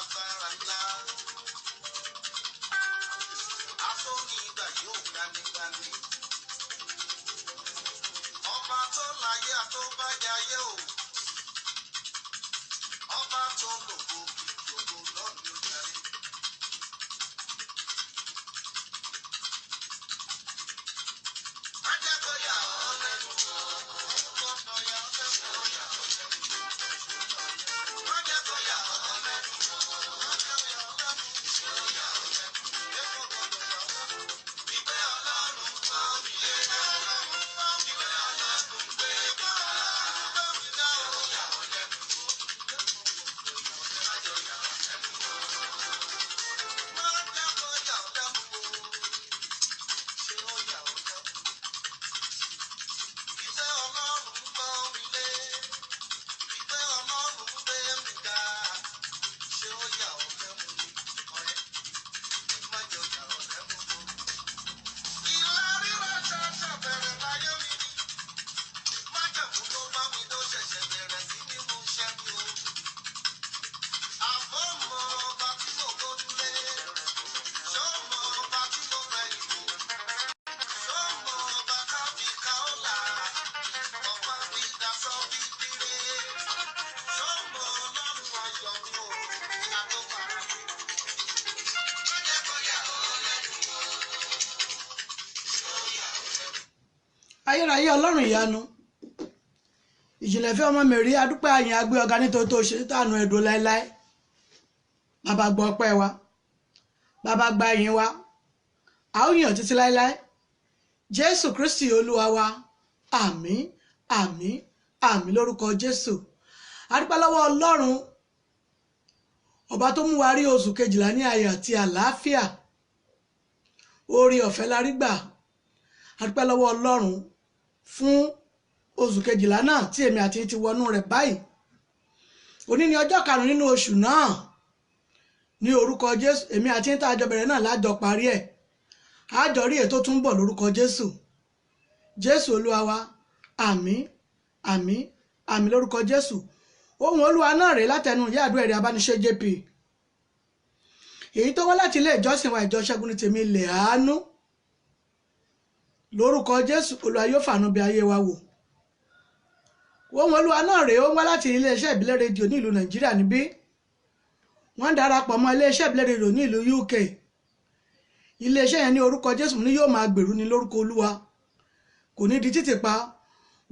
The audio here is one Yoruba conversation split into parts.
alágbára ńlá. Atóni ìgbà yóò gbanigbani. Ọba tó láyé àtóbájáyé o. Ọba tó lògo ìjòkó lọ́dún jàre. Má jẹ́ kó yà ọ́ lẹ́nu o. Gbọ́dọ̀ yà ọ́ lẹ́nu o. Má jẹ́ kó yà ọ́ lẹ́nu o. Má jẹ́ kó yà ọ́ lẹ́nu o. Èkó gbọ́dọ̀ yà ọ́ lẹ́nu. Ìgbé Ọlọ́run kọ́ mi lé. Ìgbé Ọlọ́run gbé bá. Ìgbé mi dá o. Yà ọ́ lẹ́nu o. Má jẹ́ yà ọ́ lẹ́nu o. Má jẹ́ kó yà ọ́ lẹ́nu o. Ṣé ó yà ọ́ lẹ́nu? Ìgbé Ọlọ́run kọ́ mi lé. Ìgbé Ọlọ́run gbé mi ga. Ṣé ó yà ọ́ lẹ́nu? Ọ̀rẹ́, má jẹ́ yà ọ́ lẹ́nu o. Ìlà rírà ṣàṣà bẹ̀rẹ̀ láyé mi ni. Májẹ̀mú tó bá mi tó ṣẹ̀ṣẹ̀ bẹ̀rẹ̀ sí ní mú ṣẹ́ mi o. Àbọ̀ mọ ọba tí mo gbójúlé. Ṣó mọ ọba tí mo fẹ̀yìn wò. Ṣó mọ ọba kábí káólà. Ọba mi dasọ bí bírè. Ṣó mọ Ọlọ́run ayọ̀ mi o. Àtọ́fara mi. Má jẹ́ kó yà ọ́ lẹ́nu o. Ṣó yà ọ́ lẹ́nu? ayérayé ọlọ́run ìyanu ìjìnlẹ̀ fẹ́ ọmọ mẹ́rin adúpẹ́ àyìn agbé ọ̀gá nítorí tó ṣe tànù ẹ̀dùn láéláé. Bàbá gbọ́ ọpẹ́ wa, bàbá gba ìyìn wa, a ó yàn títí láéláé. Jésù Kristi olúwa wa, àmín àmín àmín lórúkọ Jésù. Adúpẹ́ lọ́wọ́ ọlọ́run ọba tó mú wa rí oṣù kejìlá ní ayọ̀ àti àlàáfíà. Oore ọ̀fẹ́ la rí gbà. Adúpẹ́ lọ́wọ́ ọlọ́run fún oṣù kejìlá náà tí èmi àti ti wọnú rẹ̀ báyìí. Òní ni ọjọ́ karùn-ún nínú oṣù náà. Ní orúkọ Jésù, èmi àti tá a jọ bẹ̀rẹ̀ náà lájọ parí ẹ̀. Àjọ rí ètò tún bọ̀ lórúkọ Jésù. Jésù olúwa wa, àmín àmín àmín lórúkọ Jésù. Ohùn olúwa náà rèé látẹnu ìyá àdúrà ẹ̀rẹ̀ abániṣe JP. Èyí tó wá láti ilé ìjọsìn wa ìjọ Ṣẹ́gun ní tèmi ilẹ̀ àánú. Lórúkọ Jésù, olúwa yóò fàánú bí ayé wa wò. Ohùn olúwa náà rèé ó wá láti iléeṣẹ́ ìbílẹ̀ rédíò ní ìlú Nàìjíríà níbí. Wọ́n darapọ̀ mọ́ iléeṣẹ́ ìbílẹ̀ rédíò ní ìlú UK. Iléeṣẹ́ yẹn ní orúkọ Jésù ní yóò máa gbèrú ní lórúkọ olúwa. Kò ní di títì pa,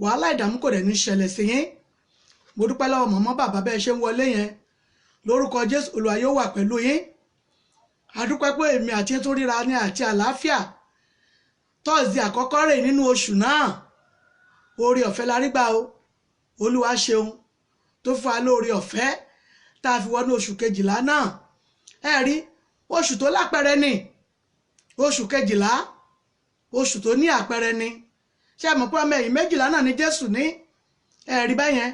wàhálà ìdààmú kò dẹ̀ ní ṣẹlẹ̀ sí yín. Mo dúpẹ́ lọ́wọ́ mọ̀mọ́ bàbá bẹ́ẹ̀ ṣe ń wọlé yẹn. Lórúkọ Jésù, olúwa yóò wà pẹ̀lú yín. A dúpẹ́ pé èmi àti yín tún ríra ní àti àlàáfíà. Tọ́sídẹ̀ẹ́ àkọ́kọ́ rèé nínú oṣù náà. Oore ọ̀fẹ́ la rí gbà o. Olúwa ṣeun tó fún wa lóore ọ̀fẹ́ tá a fi wọnú oṣù kejìlá náà. Ẹ rí oṣù tó lápẹẹrẹ ni. Oṣù kejìlá, oṣù tó ní àpẹẹrẹ ni. Ṣé ẹ mọ̀ pé ọmọ ẹ̀yìn méjìlá náà ni Jésù ní? Ẹ rí bẹ́yẹn.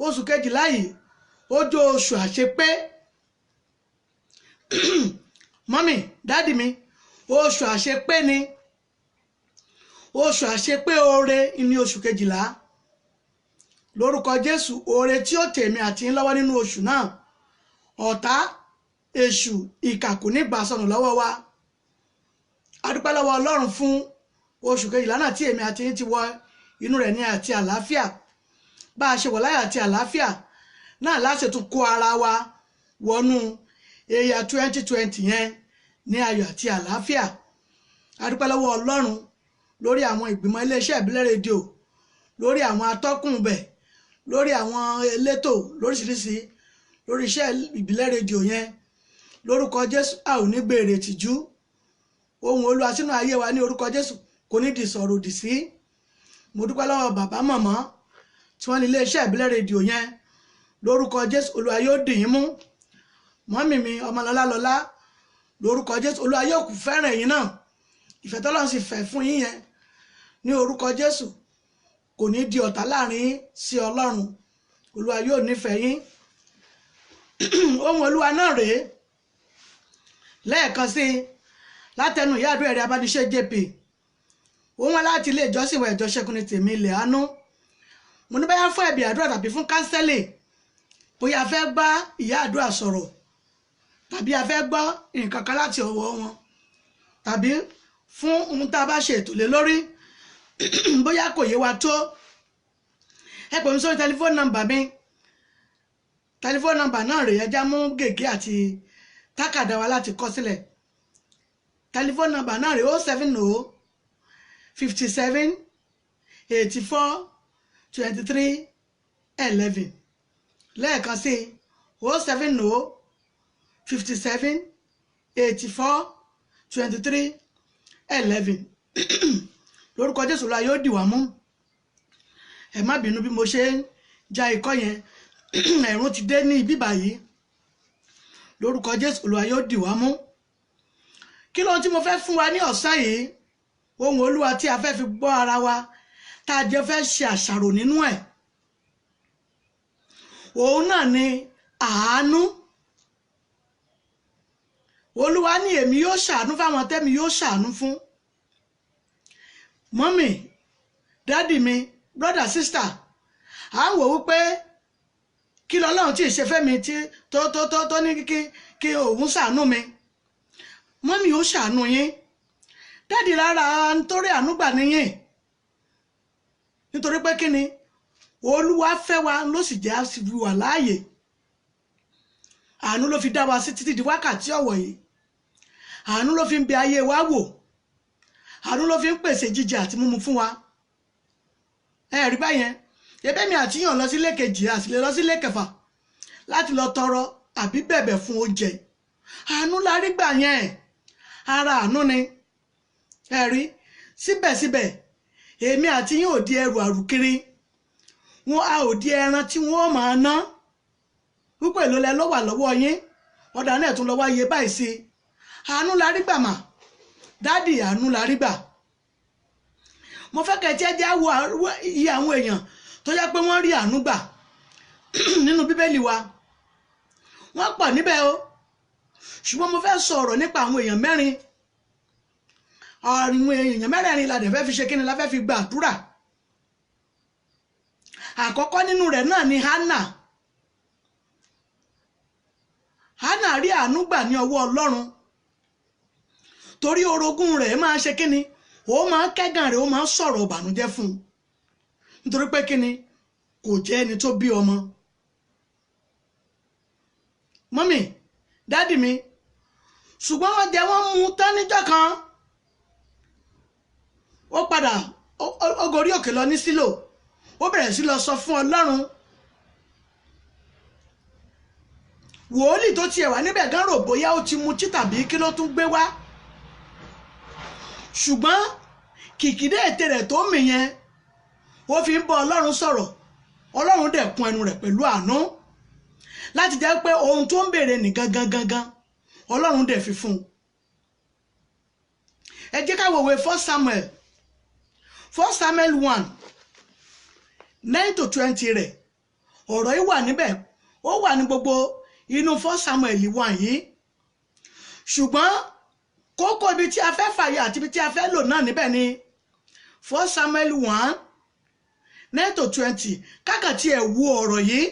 Oṣù kejìlá yìí ó jẹ́ oṣù àṣepé. Mọ́mì, dádì mi, oṣù àṣepé ni. Oṣù àṣepé oore ní oṣù kejìlá. Lórúkọ Jésù, oore tí ó tèmi àti yín lọ́wọ́ nínú oṣù náà. Ọ̀tá, èṣù, ìkà kò ní gbà sọnù lọ́wọ́ wa. A dúpẹ́ lọ́wọ́ Ọlọ́run fún oṣù kejìlá náà tí èmi àti yín ti wọ inú rẹ̀ ní àti àlàáfíà. Bá a ṣe wọ̀ láyọ̀ àti àlàáfíà náà láti tún kó ara wa wọnú ẹ̀yà 2020 yẹn ní ayọ̀ àti àlàáfíà. A dúpẹ́ lọ́wọ́ Ọlọ́run lórí àwọn ìgbìmọ̀ iléeṣẹ́ ìbílẹ̀ rédíò, lórí àwọn atọ́kùn bẹ̀, lórí àwọn elétò lóríṣiríṣi lórí iṣẹ́ ìbílẹ̀ rédíò yẹn. Lórúkọ Jésù, a ò ní gbèrè tìjú. Ohùn olúwa sínú ayé wa ní orúkọ Jésù kò ní di sọ̀rọ̀ òdì sí. Mo dúpẹ́ lọ́wọ́ bàbá mọ̀mọ́ tí wọ́n ní iléeṣẹ́ ìbílẹ̀ rédíò yẹn. Lórúkọ Jésù, olúwa yóò dì yín mú. Mọ́mì mi ọmọlọ́lá lọ́lá, lórúkọ Jésù, olúwa yóò kú fẹ́ràn ẹ̀yin náà. Ìfẹ́ tọ́lọ́run sì fẹ́ fún yín yẹn ní orúkọ Jésù kò ní di ọ̀tá láàrin yín sí Ọlọ́run. Olúwa yóò nífẹ̀ẹ́ yín. Ohùn olúwa náà rèé lẹ́ẹ̀kan sí látẹnu ìyá àdúrà ẹ̀rẹ̀ abániṣe JP. Ó wá láti ilé ìjọsìn wa ìjọ Ṣẹ́gun ní tèmi ilẹ̀ àánú. Mo ní báyá fún ẹ̀bì àdúrà tàbí fún kánsẹ́lì, bóyá fẹ́ bá ìyá àdúrà sọ̀rọ̀ tàbí a fẹ́ gbọ́ nǹkan kan láti ọwọ́ wọn tàbí fún ohun tá a bá ṣe ètò lé lórí bóyá kò yé wa tó ẹ pè mí sórí tẹlifóònù nọ́mbà mi. Tẹlifóònù nọ́mbà náà rèé, ẹ já mú gègé àti tákàdá wa láti kọ sílẹ̀. Tẹlifóònù nọ́mbà náà rèé 070 57 84 23 11. Lẹ́ẹ̀kan sí 070 57 84 23 11. Lórúkọ Jésù la yóò dì wá mú. Ẹ má bínú bí mo ṣe ń já ikọ́ yẹn, ẹ̀rùn ti dé ní ibi báyìí. Lórúkọ Jésù Olúwa yóò dì wá mú. Kí lóhun tí mo fẹ́ fún wa ní ọ̀sán yìí? Ohun Olúwa tí a fẹ́ fi gbọ́ ara wa, tá a jẹ́ fẹ́ ṣe àṣàrò nínú ẹ̀. Òun náà ni àánú. Olúwa ní èmi yóò ṣàánú fáwọn tẹ́mi yóò ṣàánú fún. Mọ́mì, dádì mi, brother, sister, à ń wò wípé kí lọ́lọ́run tí ìṣe fẹ́mi tí tó ní kí òun ṣàánú mi. Mọ́mì ó ṣàánú yín. Dádì rárá nítorí àánú gbà níyìn. Nítorí pé kí ni? Olúwa fẹ́ wa ló sì jẹ́ àṣìbí wà láàyè. Àánú ló fi dá wa sí títí di wákàtí ọ̀wọ̀ yìí. Àánú ló fi ń bẹ ayé wa wò. Àánú ló fi ń pèsè jíjẹ àti mímu fún wa. Ẹ rí báyẹn, ẹ̀bẹ̀ mi àti yàn lọ sí ilé kejì àti lè lọ sí ilé kẹfà láti lọ tọrọ àbí bẹ̀bẹ̀ fún oúnjẹ. Àánú la rí gbà yẹn. Ara àánú ni. Ẹ rí, síbẹ̀síbẹ̀ èmi àti yín ò di ẹrù àrùkiri. Wọn a ò di ẹran tí wọ́n máa ná. Púpọ̀ èlò lẹ ló wà lọ́wọ́ yín. Ọ̀dà náà tún lọ wá iye báyìí sí. Àánú la rí gbà mà. Dádì, àánú la rí gbà. Mo fẹ́ kẹ́ tí ẹ jẹ́ wo iye àwọn èèyàn tó yẹ pé wọ́n rí àánú gbà nínú Bíbélì wa. Wọ́n pọ̀ níbẹ̀ o. Ṣùgbọ́n mo fẹ́ sọ̀rọ̀ nípa àwọn èèyàn mẹ́rin. Àwọn èèyàn mẹ́rin la dẹ̀ fẹ́ fi ṣe kíni, la fẹ́ fi gba àdúrà. Àkọ́kọ́ nínú rẹ̀ náà ni Hánà. Hánà rí àánú gbà ní ọwọ́ Ọlọ́run. Torí orogún rẹ̀ máa ṣe kíni, ó máa kẹ́gàn rẹ̀, ó máa sọ̀rọ̀ ìbànújẹ́ fún un. Nítorí pé kíni, kò jẹ́ ẹni tó bí ọmọ. Mọ́mì, dádì mi, ṣùgbọ́n wọ́n jẹ́ wọ́n mú tán níjọ́ kan. Ó padà ó gorí òkè lọ ní Sílò. Ó bẹ̀rẹ̀ sí lọ sọ fún Ọlọ́run. Wòólì tó tiẹ̀ wà níbẹ̀ gan rò bóyá ó ti mutí tàbí kí ló tún gbé wá. Ṣùgbọ́n kìkìdé ètè rẹ̀ tó mì yẹn, ó fi ń bọ́ Ọlọ́run sọ̀rọ̀. Ọlọ́run dẹ̀ kún ẹnu rẹ̀ pẹ̀lú àánú láti jẹ́ pé ohun tó ń béèrè ní gangan Ọlọ́run dẹ̀ fi fún un. Ẹ jẹ́ ká wòwe 1 Samuel 1 9-20 rẹ̀. Ọ̀rọ̀ yìí wà níbẹ̀, ó wà ní gbogbo inú 1 Samuel 1 yìí. Ṣùgbọ́n kókó ibi tí a fẹ́ fàyè àti ibi tí a fẹ́ lò náà níbẹ̀ ni 1 Samuel 1 9-20. Kákàtí ẹ̀ wo ọ̀rọ̀ yìí.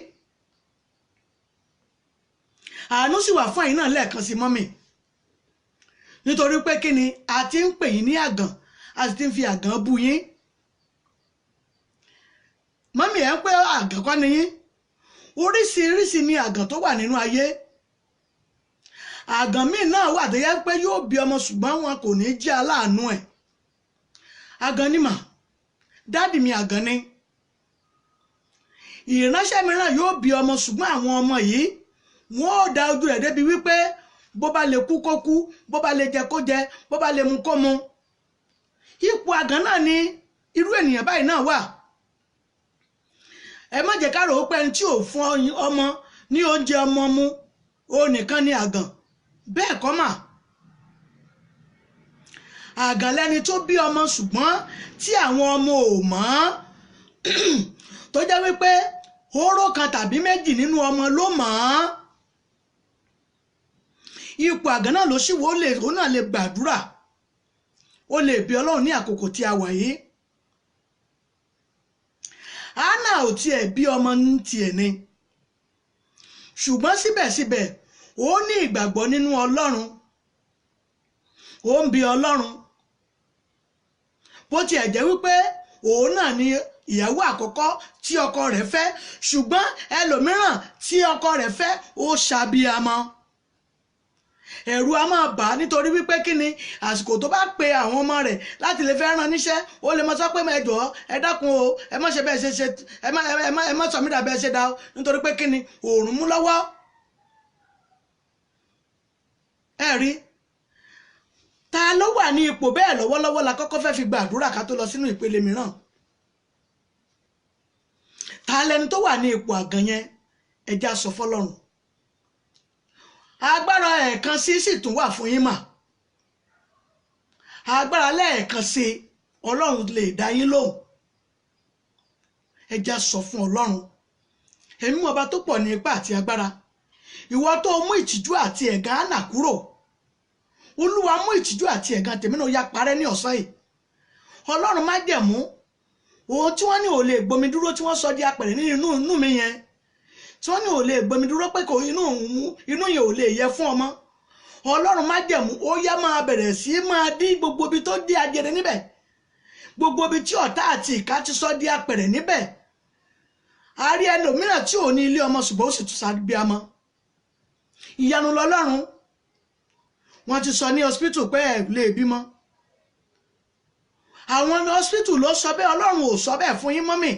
Àánú sì wà fún ẹ̀yin náà lẹ́ẹ̀kan sí mọ́mì. Nítorí pé kí ni, a ti ń pè yín ní àgàn, a sì ti ń fi àgàn bú yín. Mọ́mì, ẹ̀ ń pé àgàn kọ́ ni yín. Oríṣiríṣi ni àgàn tó wà nínú ayé. Àgàn míì náà wà tó yẹ pé yóò bí ọmọ ṣùgbọ́n wọn kò ní jẹ́ aláàánú ẹ̀. Àgàn ni mà, dádì mi, àgàn ni. Ìránṣẹ́ mìíràn yóò bí ọmọ ṣùgbọ́n àwọn ọmọ yìí wọ́n ò dá ojú rẹ̀ débi wípé bó bá lè kú kó kú, bó bá lè jẹ kó jẹ, bó bá lè mu kó mu. Ipò àgàn náà ni irú ènìyàn báyìí náà wà. Ẹ má jẹ́ ká rò ó pé ẹni tí ò fún ọmọ ní oúnjẹ ọmọ mu ó nìkan ni àgàn. Bẹ́ẹ̀ kọ́ mà. Àgàn lẹni tó bí ọmọ ṣùgbọ́n tí àwọn ọmọ ò mọ̀ tó jẹ́ wípé hóró kan tàbí méjì nínú ọmọ ló mọ̀. Ipò àgàn náà ló sì wò ó náà lè gbàdúrà. Ó lè bí Ọlọ́run ní àkókò tí a wà yìí. Hánà ò tiẹ̀ bí ọmọ ní tiẹ̀ ni. Ṣùgbọ́n síbẹ̀síbẹ̀ ó ní ìgbàgbọ́ nínú Ọlọ́run, ó ń bi Ọlọ́run bó tiẹ̀ jẹ́ wípé òun náà ni ìyàwó àkọ́kọ́ tí ọkọ rẹ̀ fẹ́, ṣùgbọ́n ẹlòmíràn tí ọkọ rẹ̀ fẹ́ ó ṣàbíamọ. Ẹ̀rù a máa bà á nítorí wípé kí ni àsìkò tó bá pe àwọn ọmọ rẹ̀ láti lè fẹ́ rán níṣẹ́, ó lè mọ sọ pé ẹ jọ̀ọ́ ẹ dákun o, ẹ má ṣe bẹ́ẹ̀ ṣe ẹ má sọ mí dà bẹ́ẹ̀ ṣe dá o, nítorí pé kí ni òòrùn mú lọ́wọ́. Ẹ rí, ta ló wà ní ipò bẹ́ẹ̀ lọ́wọ́lọ́wọ́ la kọ́kọ́ fẹ́ fi gba àdúrà ká tó lọ sínú ìpele mìíràn. Ta lẹni tó wà ní ipò àgàn yẹn? Ẹ jẹ́ á sọ fọ́lọ́run. Agbára ẹ̀ẹ̀kan sí sì tún wà fún yín mà. Agbára lẹ́ẹ̀kan sí Ọlọ́run lè dá yín lóhùn. Ẹ jẹ́ á sọ fún Ọlọ́run. Èmi mọ̀ ọba tó pọ̀ ní ipá àti agbára. Ìwọ tó mú ìtìjú àti ẹ̀gàn Hánà kúrò. Olúwa mú ìtìjú àti ẹ̀gàn tèmi náà yá parẹ́ ní ọ̀sán yìí. Ọlọ́run má jẹ̀mú ohun tí wọ́n ní ò lè gbomi dúró tí wọ́n sọ di apẹ̀rẹ̀ nínú inú mi yẹn, tí wọ́n ní ò lè gbomi dúró pé kò inú yẹn ò lè yẹ fún ọmọ. Ọlọ́run má jẹ̀mú ó yá máa bẹ̀rẹ̀ sí máa dí gbogbo ibi tó di ajere níbẹ̀, gbogbo ibi tí ọ̀tá àti ìkà ti sọ di apẹ̀rẹ̀ níbẹ̀. A rí ẹlòmíràn tí ò ní ilé ọmọ ṣùgbọ́n ó sì tún ṣàbíamọ. Ìyanu lọ́lọ́run. Wọ́n ti sọ ní hospital pé ẹ lè bímọ. Àwọn hospital ló sọ bẹ́ẹ̀, Ọlọ́run ò sọ bẹ́ẹ̀ fún yín mọ́mì.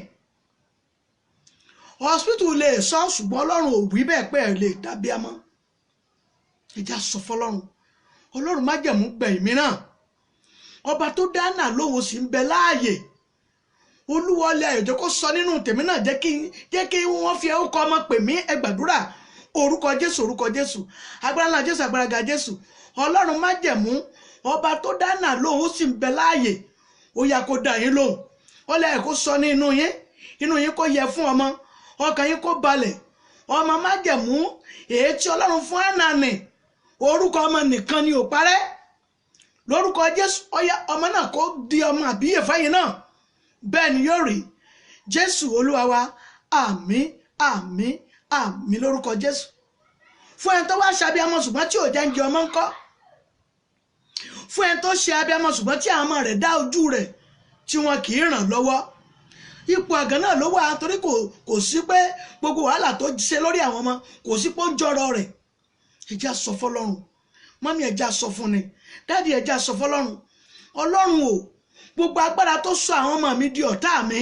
Hospital lè sọ ṣùgbọ́n Ọlọ́run ò wí bẹ́ẹ̀ pé ẹ lè dábíamọ. Ẹ jẹ́ á sọ fọ́lọ́run. Ọlọ́run má jẹ̀mú gbẹ̀yìn mìíràn. Ọba tó dá Hánà lóhùn sí ń bẹ láàyè. Olúwa ọlẹ́ àyọ̀jọ́ kó sọ nínú tèmi náà jẹ́ kí wọ́n fi orúkọ ọmọ pè mí, ẹ gbàdúrà. Orúkọ Jésù, orúkọ Jésù, agbára ńlá Jésù, agbára ga Jésù. Ọlọ́run má jẹ̀mú ọba tó dá Hánà lóhùn sí ń bẹ láàyè. Ó yá kó dá yín lóhùn. Ọlẹ́ ẹ̀ kó sọ ní inú yín kó yẹ fún ọmọ, ọkàn yín kó balẹ̀. Ọmọ má jẹ̀mú èyí tí Ọlọ́run fún Hánà nì, orúkọ ọmọ nìkan ni ò parẹ́. Lórúkọ Jésù, ọyá ọmọ náà kó di ọmọ àbíyè fẹ́yìn náà. Bẹ́ẹ̀ ni yóò rí. Jésù Olúwa wa, àmín àmín àmín lórúkọ Jésù. Fún ẹni tó wá ṣe abiyamọ ṣùgbọ́n tí ò jẹ́ ń jẹ ọmọ ńkọ́? Fún ẹni tó ṣe abiyamọ ṣùgbọ́n tí àwọn ọmọ rẹ̀ dá ojú rẹ̀ tí wọn kì í ràn lọ́wọ́. Ipò àgàn náà ló wà torí kò sí pé gbogbo wàhálà tó ṣe lórí àwọn ọmọ kò sí pé ó ń jọrọ rẹ̀. Ẹ jẹ́ á sọ fọ́lọ́run. Mọ́mí ẹ jẹ́ á sọ fún ni. Dáàdì ẹ jẹ́ á sọ fọ́lọ́run. Ọlọ́run o, gbogbo agbára tó sọ àwọn ọmọ mi di ọ̀tá mi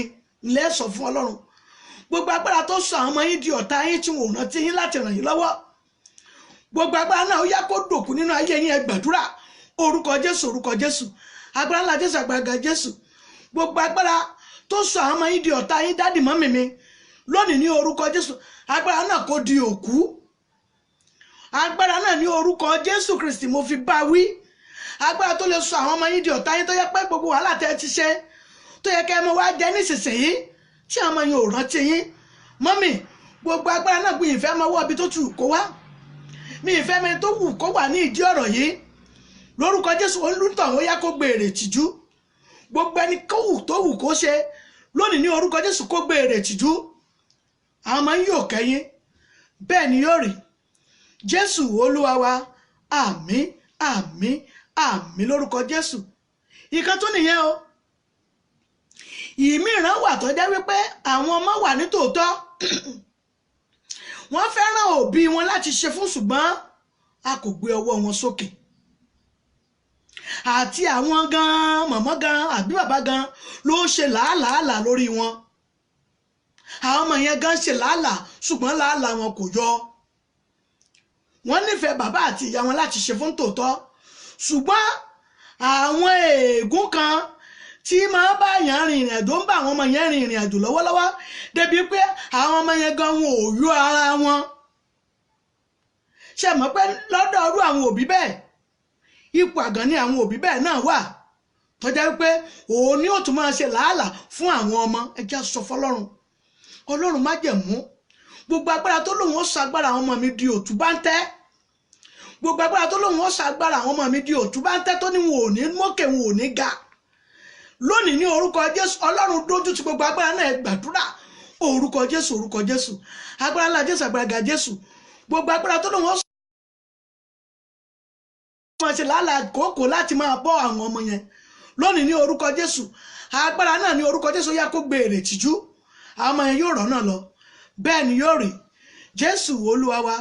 ńlẹ́ sọ fún Ọlọ́run. Gbogbo agbára tó sọ àwọn ọmọ yín di ọ̀tá yín tí wọn ò rántí yín láti ràn yín lọ́wọ́. Gbogbo agbára náà ó yá kó dòkú nínú ayé yín, ẹ gbàdúrà. Orúkọ Jésù, orúkọ Jésù, agbára ńlá Jésù, agbára ga Jésù. Gbogbo agbára tó sọ àwọn ọmọ yín di ọ̀tá yín dádì mọ́mì mi lónìí ní orúkọ Jésù, agbára náà kó di òkú. Agbára náà ní orúkọ Jésù Kristi mo fi bá wí. Agbára tó lè sọ àwọn ọmọ yín di ọ̀tá yín tó yẹ pé gbogbo wàhálà tẹ́ ti ṣe tó yẹ kẹ́ ẹ mọ wá jẹ nísinsìnyí tí àwọn ọmọ yín ò rántí yín. Mọ́mì, gbogbo agbára náà gbé ìfẹ́ mọ́ ọwọ́ ibi tó tù kó wá. Mi ìfẹ́ mi tó wù kó wà ní ìdí ọ̀rọ̀ yìí. Lórúkọ Jésù olùtọ̀ ó yá kó gbèrè tìjú. Gbogbo ẹni tó wù kó ṣe lónìí ní orúkọ Jésù kó gbèrè tìjú. Àwọn ọmọ yín yóò kẹ́yìn. Bẹ́ẹ̀ ni yóò rí. Jésù Olúwa wa, àmín àmín àmín lórúkọ Jésù. Ìkan tó nìyẹn o. Ìmíràn wà tó jẹ́ wípé àwọn ọmọ wà ní tòótọ́. Wọ́n fẹ́ràn òbí wọn láti ṣe fún ṣùgbọ́n a kò gbé ọwọ́ wọn sókè. Àti àwọn gan màmá gan àbí bàbá gan ló ṣe làálàá lórí wọn. Àwọn ọmọ yẹn gan ṣe làálàá ṣùgbọ́n làálàá wọn kò yọ. Wọ́n nífẹ̀ẹ́ bàbá àti ìyá wọn láti ṣe fún tòótọ́ ṣùgbọ́n àwọn ègún kan tí máa bá yàn rìn ìrìn àjò ń bá àwọn ọmọ yẹn rìn ìrìn àjò lọ́wọ́lọ́wọ́ débi pé àwọn ọmọ yẹn gan wọn ò yọ ara wọn. Ṣé mọ̀ pé lọ́dọ̀ ọdún àwọn òbí bẹ́ẹ̀ ipò àgàn ni àwọn òbí bẹ́ẹ̀ náà wà tó jẹ́ wípé òun ni ó tún máa ṣe làálàá fún àwọn ọmọ. Ẹ jẹ́ á sọ fọ́lọ́run. Ọlọ́run má jẹ̀mú gbogbo agbára tó lòun ó ṣagbára àwọn ọmọ mi di òtúbáńtẹ́. Gbogbo agbára tó lòun ó ṣagbára àwọn ọmọ mi di òtúbáńtẹ́ tó ní wọn ò ní mókè wọn ò ní ga. Lónìí ní orúkọ Jésù Ọlọ́run dójú ti gbogbo agbára náà, ẹ gbàdúrà. Orúkọ Jésù, orúkọ Jésù, agbára ńlá Jésù, agbára ga Jésù. Gbogbo agbára tó lòun ó wọ́n ṣe lálàá kókò láti máa bọ́ àwọn ọmọ yẹn lónìí ní orúkọ Jésù agbára náà ní orúkọ Jésù yá kó gbé èrè tìjú àwọn ọmọ yẹn yóò rọ́nà lọ bẹ́ẹ̀ ni yóò rí Jésù Olúwa wa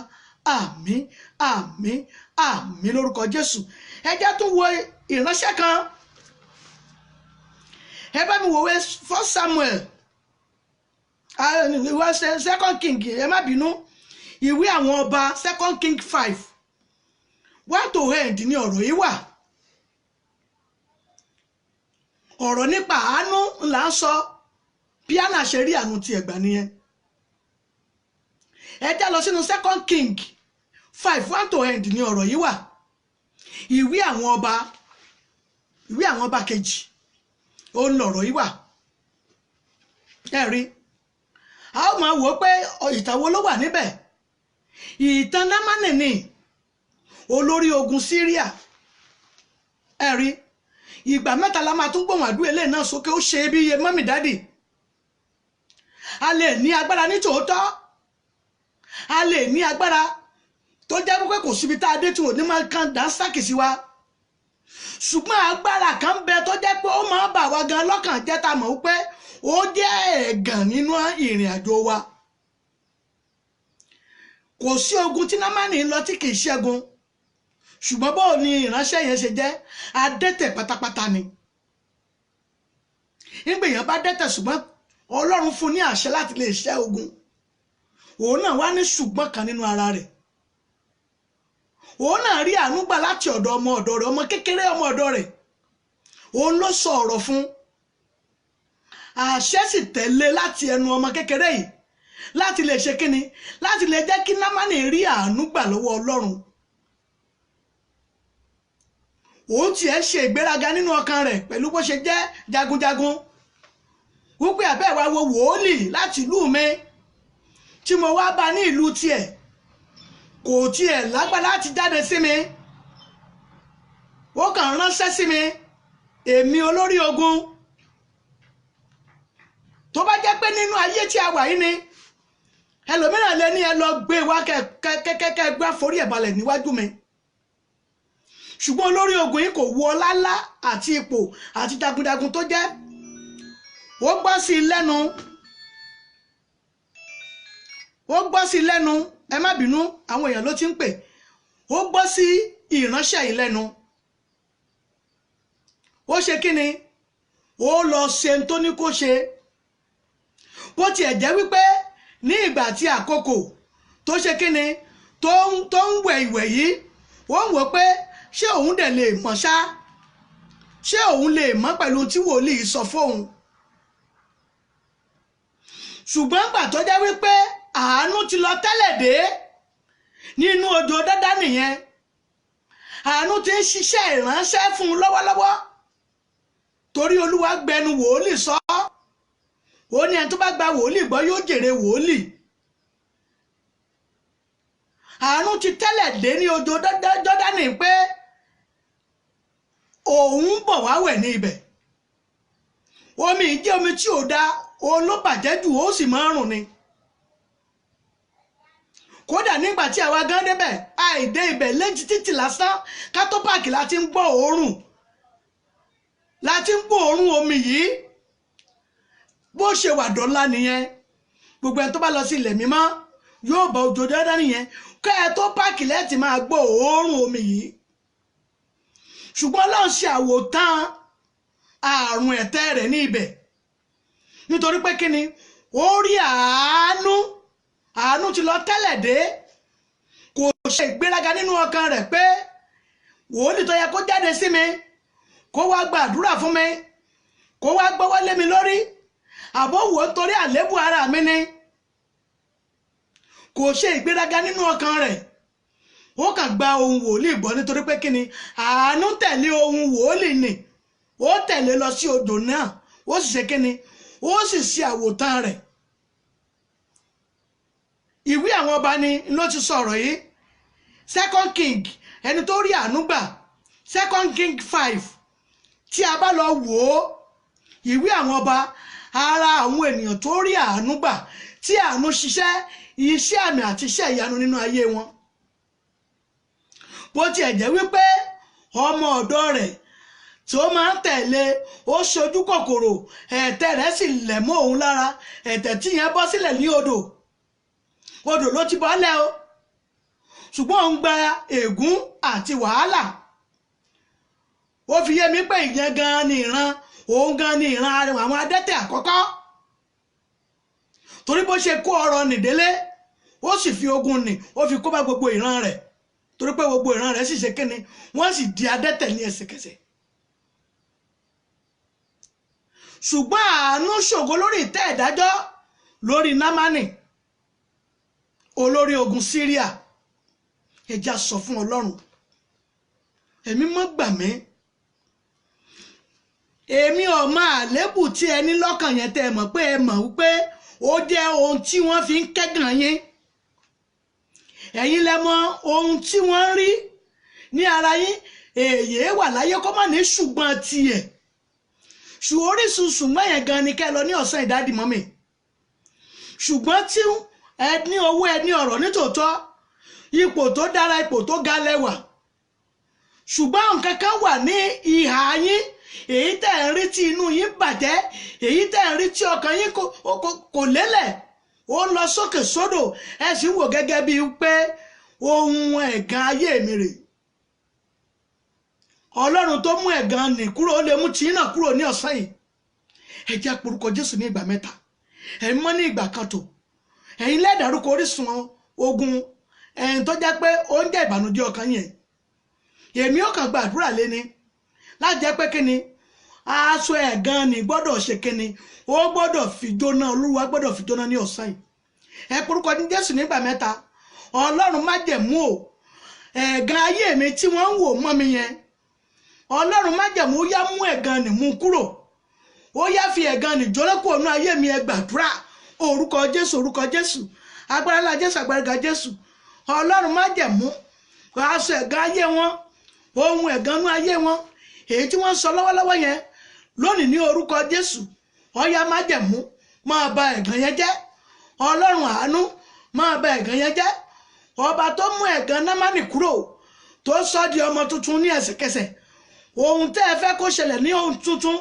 àmín àmín àmín lórúkọ Jésù. ẹ jẹ́ tún wo ìránṣẹ́ kan ẹ bá mi wò wé 1 Samuel ìwé 2 King ẹ má bínú ìwé àwọn ọba 2 King 5 1 to end ní ọ̀rọ̀ yìí wà. ọ̀rọ̀ nípa àánú là ń sọ bí Hánà ṣe rí àánú ti ẹ̀gbà nìyẹn. ẹ já lọ sínú 2 King 5 1 to end ní ọ̀rọ̀ yìí wà. ìwé àwọn ọba kejì ó ń lọ̀rọ̀ yìí wà. ẹ rí a ó máa wò ó pé ìtàn wo ló wà níbẹ̀. ìtàn Námánì ni olórí ogun Síríà. ẹ rí ìgbà mẹ́ta la máa tún gbóhùn àdúrà eléyìí náà sókè ó ṣe bí iye mọ́mì dádì. a lè ní agbára ní tòótọ́ a lè ní agbára tó jẹ́ pé kò síbi tá a dé tí wọ́n ní máa kan dánsákì sí wa ṣùgbọ́n agbára kan bẹ tó jẹ́ pé ó máa bà wá gan lọ́kàn jẹ́ tá a mọ̀ wípé ó jẹ́ ẹ̀gàn nínú ìrìn àjò wa. kò sí ogun tí Námánì ń lọ tí kì í ṣẹ́gun ṣùgbọ́n báwo ni ìránṣẹ́ yẹn ṣe jẹ́ adẹ́tẹ̀ pátápátá ni. nígbà èèyàn bá dẹ́tẹ̀ ṣùgbọ́n Ọlọ́run fún ní àṣẹ láti lè ṣẹ́ ogun òun náà wá ní ṣùgbọ́n kan nínú ara rẹ̀. òun náà rí àánú gbà láti ọ̀dọ̀ ọmọ ọ̀dọ̀ rẹ̀ ọmọ kékeré ọmọ ọ̀dọ̀ rẹ̀ òun ló sọ ọ̀rọ̀ fún àṣẹ sì tẹ̀lé láti ẹnu ọmọ kékeré yìí láti lè ṣe kíni láti lè jẹ́ kí Námánì rí àánú gbà lọ́wọ́ Ọlọ́run. òun tiẹ̀ ṣe ìgbéraga nínú ọkàn rẹ̀ pẹ̀lú bó ṣe jẹ́ jagunjagun wípé àbẹ́ wa wo wòólì láti ìlú mi tí mo wá bá ní ìlú tiẹ̀ kò tiẹ̀ lágbára láti jáde sí mi ó kàn ránṣẹ́ sí mi èmi olórí ogun tó bá jẹ́ pé nínú ayé tí a wà yìí ni ẹlòmíràn lè ní ẹ lọ gbé wá kẹ́kẹ́kẹ́ gbá forí ẹ̀ balẹ̀ níwájú mi ṣùgbọ́n olórí ogun yìí kò wo ọlá àti ipò àti jagunjagun tó jẹ́ ó gbọ́ sí i lẹ́nu ẹ má bínú àwọn èèyàn ló ti ń pè ó gbọ́ sí ìránṣẹ́ yìí lẹ́nu ó ṣe kí ni ó lọ ṣe tó ní kó ṣe bó tiẹ̀ jẹ́ wípé ní ìgbà tí àkókò tó ṣe kí ni tó ń wẹ̀ ìwẹ̀ yìí ó ń wò pé ṣé òun dẹ̀ lè mọ̀ ṣá ṣé òun lè mọ̀ pẹ̀lú tí wòlíì sọ fóun ṣùgbọ́n gbà tó jẹ́ wípé àánú ti lọ tẹ́lẹ̀ dé nínú odò dáadáa nìyẹn àánú ti ń ṣiṣẹ́ ìránṣẹ́ fún un lọ́wọ́lọ́wọ́ torí Olúwa gbẹnu wòlíì sọ ó ní ẹni tó bá gba wòlíì gbọ́ yóò jèrè wòlíì àánú ti tẹ́lẹ̀ dé ní odò Jọ́dánì pé òun bọ̀ wá wẹ̀ ní ibẹ̀ omi jẹ́ omi tí ò da òun ló bàjẹ́ jù ó sì máa ń rùn ni kódà nígbà tí àwa gan débẹ̀ àìdé ibẹ̀ lẹ́jì títì lásán kátó páàkì láti ń gbọ́ òórùn omi yìí bó ṣe wà dọ́là nìyẹn gbogbo ẹni tó bá lọ sí ilẹ̀ mímọ́ yóò bá odò dáadáa nìyẹn kẹ́ ẹ tó páàkì lẹ́ẹ̀tì máa gbọ́ òórùn omi yìí ṣùgbọ́n Ọlọ́run ṣe àwòtán àrùn ẹ̀tẹ̀ rẹ̀ ní ibẹ̀ nítorí pé kí ni ó rí àánú ti lọ tẹ́lẹ̀ dé kò ṣe ìgbéraga nínú ọkàn rẹ̀ pé wòlíì tó yẹ kó jáde sí mi kó wá gbàdúrà fún mi kó wá gbọ́wọ́ lé mi lórí àbọ̀wò torí àlébù ara mi ni kò ṣe ìgbéraga nínú ọkàn rẹ̀ ó kàn gba ohun wòlíì gbọ́ nítorí pé kí ni àánú tẹ̀lé ohun wòlíì ni ó tẹ̀lé lọ sí odò náà ó sì ṣe kí ni ó sì ṣe àwòtán rẹ̀ ìwé àwọn ọba ni ló ti sọ̀rọ̀ yìí 2 King ẹni tó rí àánú gbà 2 King 5 tí a bá lọ wò ó ìwé àwọn ọba ara àwọn ènìyàn tó rí àánú gbà tí àánú ṣiṣẹ́ iṣẹ́ àmì àti iṣẹ́ ìyanu nínú ayé wọn bó tiẹ̀ jẹ́ wípé ọmọ ọ̀dọ̀ rẹ̀ tí ó máa ń tẹ̀lé ó ṣojú kòkòrò ẹ̀tẹ̀ rẹ̀ sì lẹ̀ mọ́ òun lára ẹ̀tẹ̀ tí yẹn bọ́ sílẹ̀ ní odò ló ti bọ́lẹ̀ o ṣùgbọ́n òun gba ègún àti wàhálà. Ó fi yé mi pé ìyẹn gan ni ìran òun gan ni ìran àwọn adẹ́tẹ̀ àkọ́kọ́ torí bó ṣe kó ọrọ̀ nìdélé ó sì fi ogun nì ó fi kó bá gbogbo ìran rẹ̀ torí pé gbogbo ìran rẹ̀ sì ṣe kíni wọ́n sì di adẹ́tẹ̀ ní ẹsẹ̀kẹsẹ̀. Ṣùgbọ́n àánú ṣògo lórí ìtẹ́ ìdájọ́ lórí Námánì olórí ogun Síríà. Ẹja sọ fún Ọlọ́run, ẹ̀mí mọ́ gbà mí, èmi ọmọ àlébù tí ẹ ní lọ́kàn yẹn tẹ́ ẹ mọ̀ pé ẹ mọ̀ wípé ó jẹ́ ohun tí wọ́n fi ń kẹ́gàn yín. Ẹ̀yin lẹ mọ̀ ohun tí wọ́n ń rí ní ara yín. Èyí wà láyé kó má ní ṣùgbọ́n tiẹ̀. Orísun ṣùgbọ́n yẹn gan ni kẹ́ lọ ní ọ̀sán ìdádì mọ́mì. Ṣùgbọ́n tí ẹ ní owó ẹ ní ọ̀rọ̀ nítòótọ́, ipò tó dára ipò tó ga lẹ́wà. Ṣùgbọ́n nǹkan kan wà ní ìhà yín, èyí tẹ́ ń rí tí inú yín bàjẹ́, èyí tẹ́ ń rí tí ọkàn yín kò lélẹ̀, ó ń lọ sókè sódò, ẹ sì wò gẹ́gẹ́ bíi pé ohun ẹ̀gàn ayé mi rè. Ọlọ́run tó mú ẹ̀gàn nì kúrò ó lè mú tí náà kúrò ní ọ̀sán yìí. Ẹ jẹ́ porúkọ Jésù ní ìgbà mẹ́ta, ẹ̀yin mọ́ ní ìgbà kan tó, ẹ̀yin lẹ́dàrúkọ orísun ogun ẹ̀yin tó jẹ́ pé ó ń jẹ́ ìbànújẹ́ ọkàn yẹn. Èmi ó kàn gbàdúrà lé ní láti jẹ́ pé kíni aṣọ ẹ̀gàn ni gbọ́dọ̀ ṣe kíni ó gbọ́dọ̀ fi jóná, Olúwa gbọ́dọ̀ fi jóná ní ọ̀sán yìí. Ẹ porúkọ ní Jésù nígbà mẹ́ta. Ọlọ́run májẹ̀mú o, ẹ̀gàn ayé mi tí wọ́n ń wò mọ́ mi yẹn, Ọlọ́run májẹ̀mú ó yá mú ẹ̀gàn nì mú kúrò, ó yá fi ẹ̀gàn nì jóná kúrò nínú ayé mi. Ẹ gbàdúrà orúkọ Jésù, orúkọ Jésù, agbára ńlá Jésù, agbára Jésù. Ọlọ́run májẹ̀mú aṣọ ẹ̀gàn ayé wọn, ohun ẹ̀gàn nínú ayé wọn èyí tí wọ́n sọ lọ́wọ́lọ́wọ́ yẹn lónìí ní orúkọ Jésù. Ó yá májẹ̀mú máa ba ẹ̀gàn yẹn jẹ́. Ọlọ́run àánú máa ba ẹ̀gàn yẹn jẹ́. Ọba tó mú ẹ̀gàn Námánì kúrò tó sọ di ọmọ tuntun ní ẹsẹ̀kẹsẹ̀, ohun tẹ́ ẹ fẹ́ kó ṣẹlẹ̀ ní ohun tuntun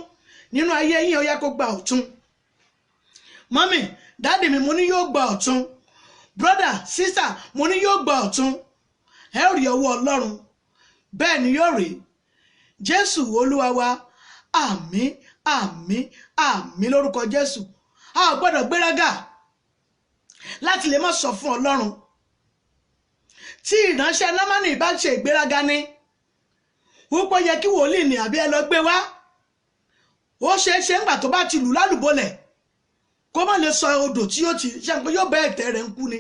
nínú ayé yín ó yá kó gba ọ̀tun. Mọ́mì dáàdì mi mo ní yóò gba ọ̀tun, brother sister mo ní yóò gba ọ̀tun. Ẹ rí ọwọ́ Ọlọ́run, bẹ́ẹ̀ ni yóò rí. Jésù Olúwa wa, àmín àmín àmín lórúkọ Jésù. A ò gbọ́dọ̀ gbéraga láti lè má sọ fún Ọlọ́run. Tí ìránṣẹ́ Námánì bá ṣe ìgbéraga ni púpọ̀ yẹ kí wòlíì ní àbí ẹ lọ gbé wá. Ó ṣeé ṣe ńgbà tó bá ti lù lálùbọ́lẹ̀ kó má lè sọ odò tí yóò ti ṣe pé yóò bẹ́ ẹ̀tẹ̀ rẹ̀ ń kú ni.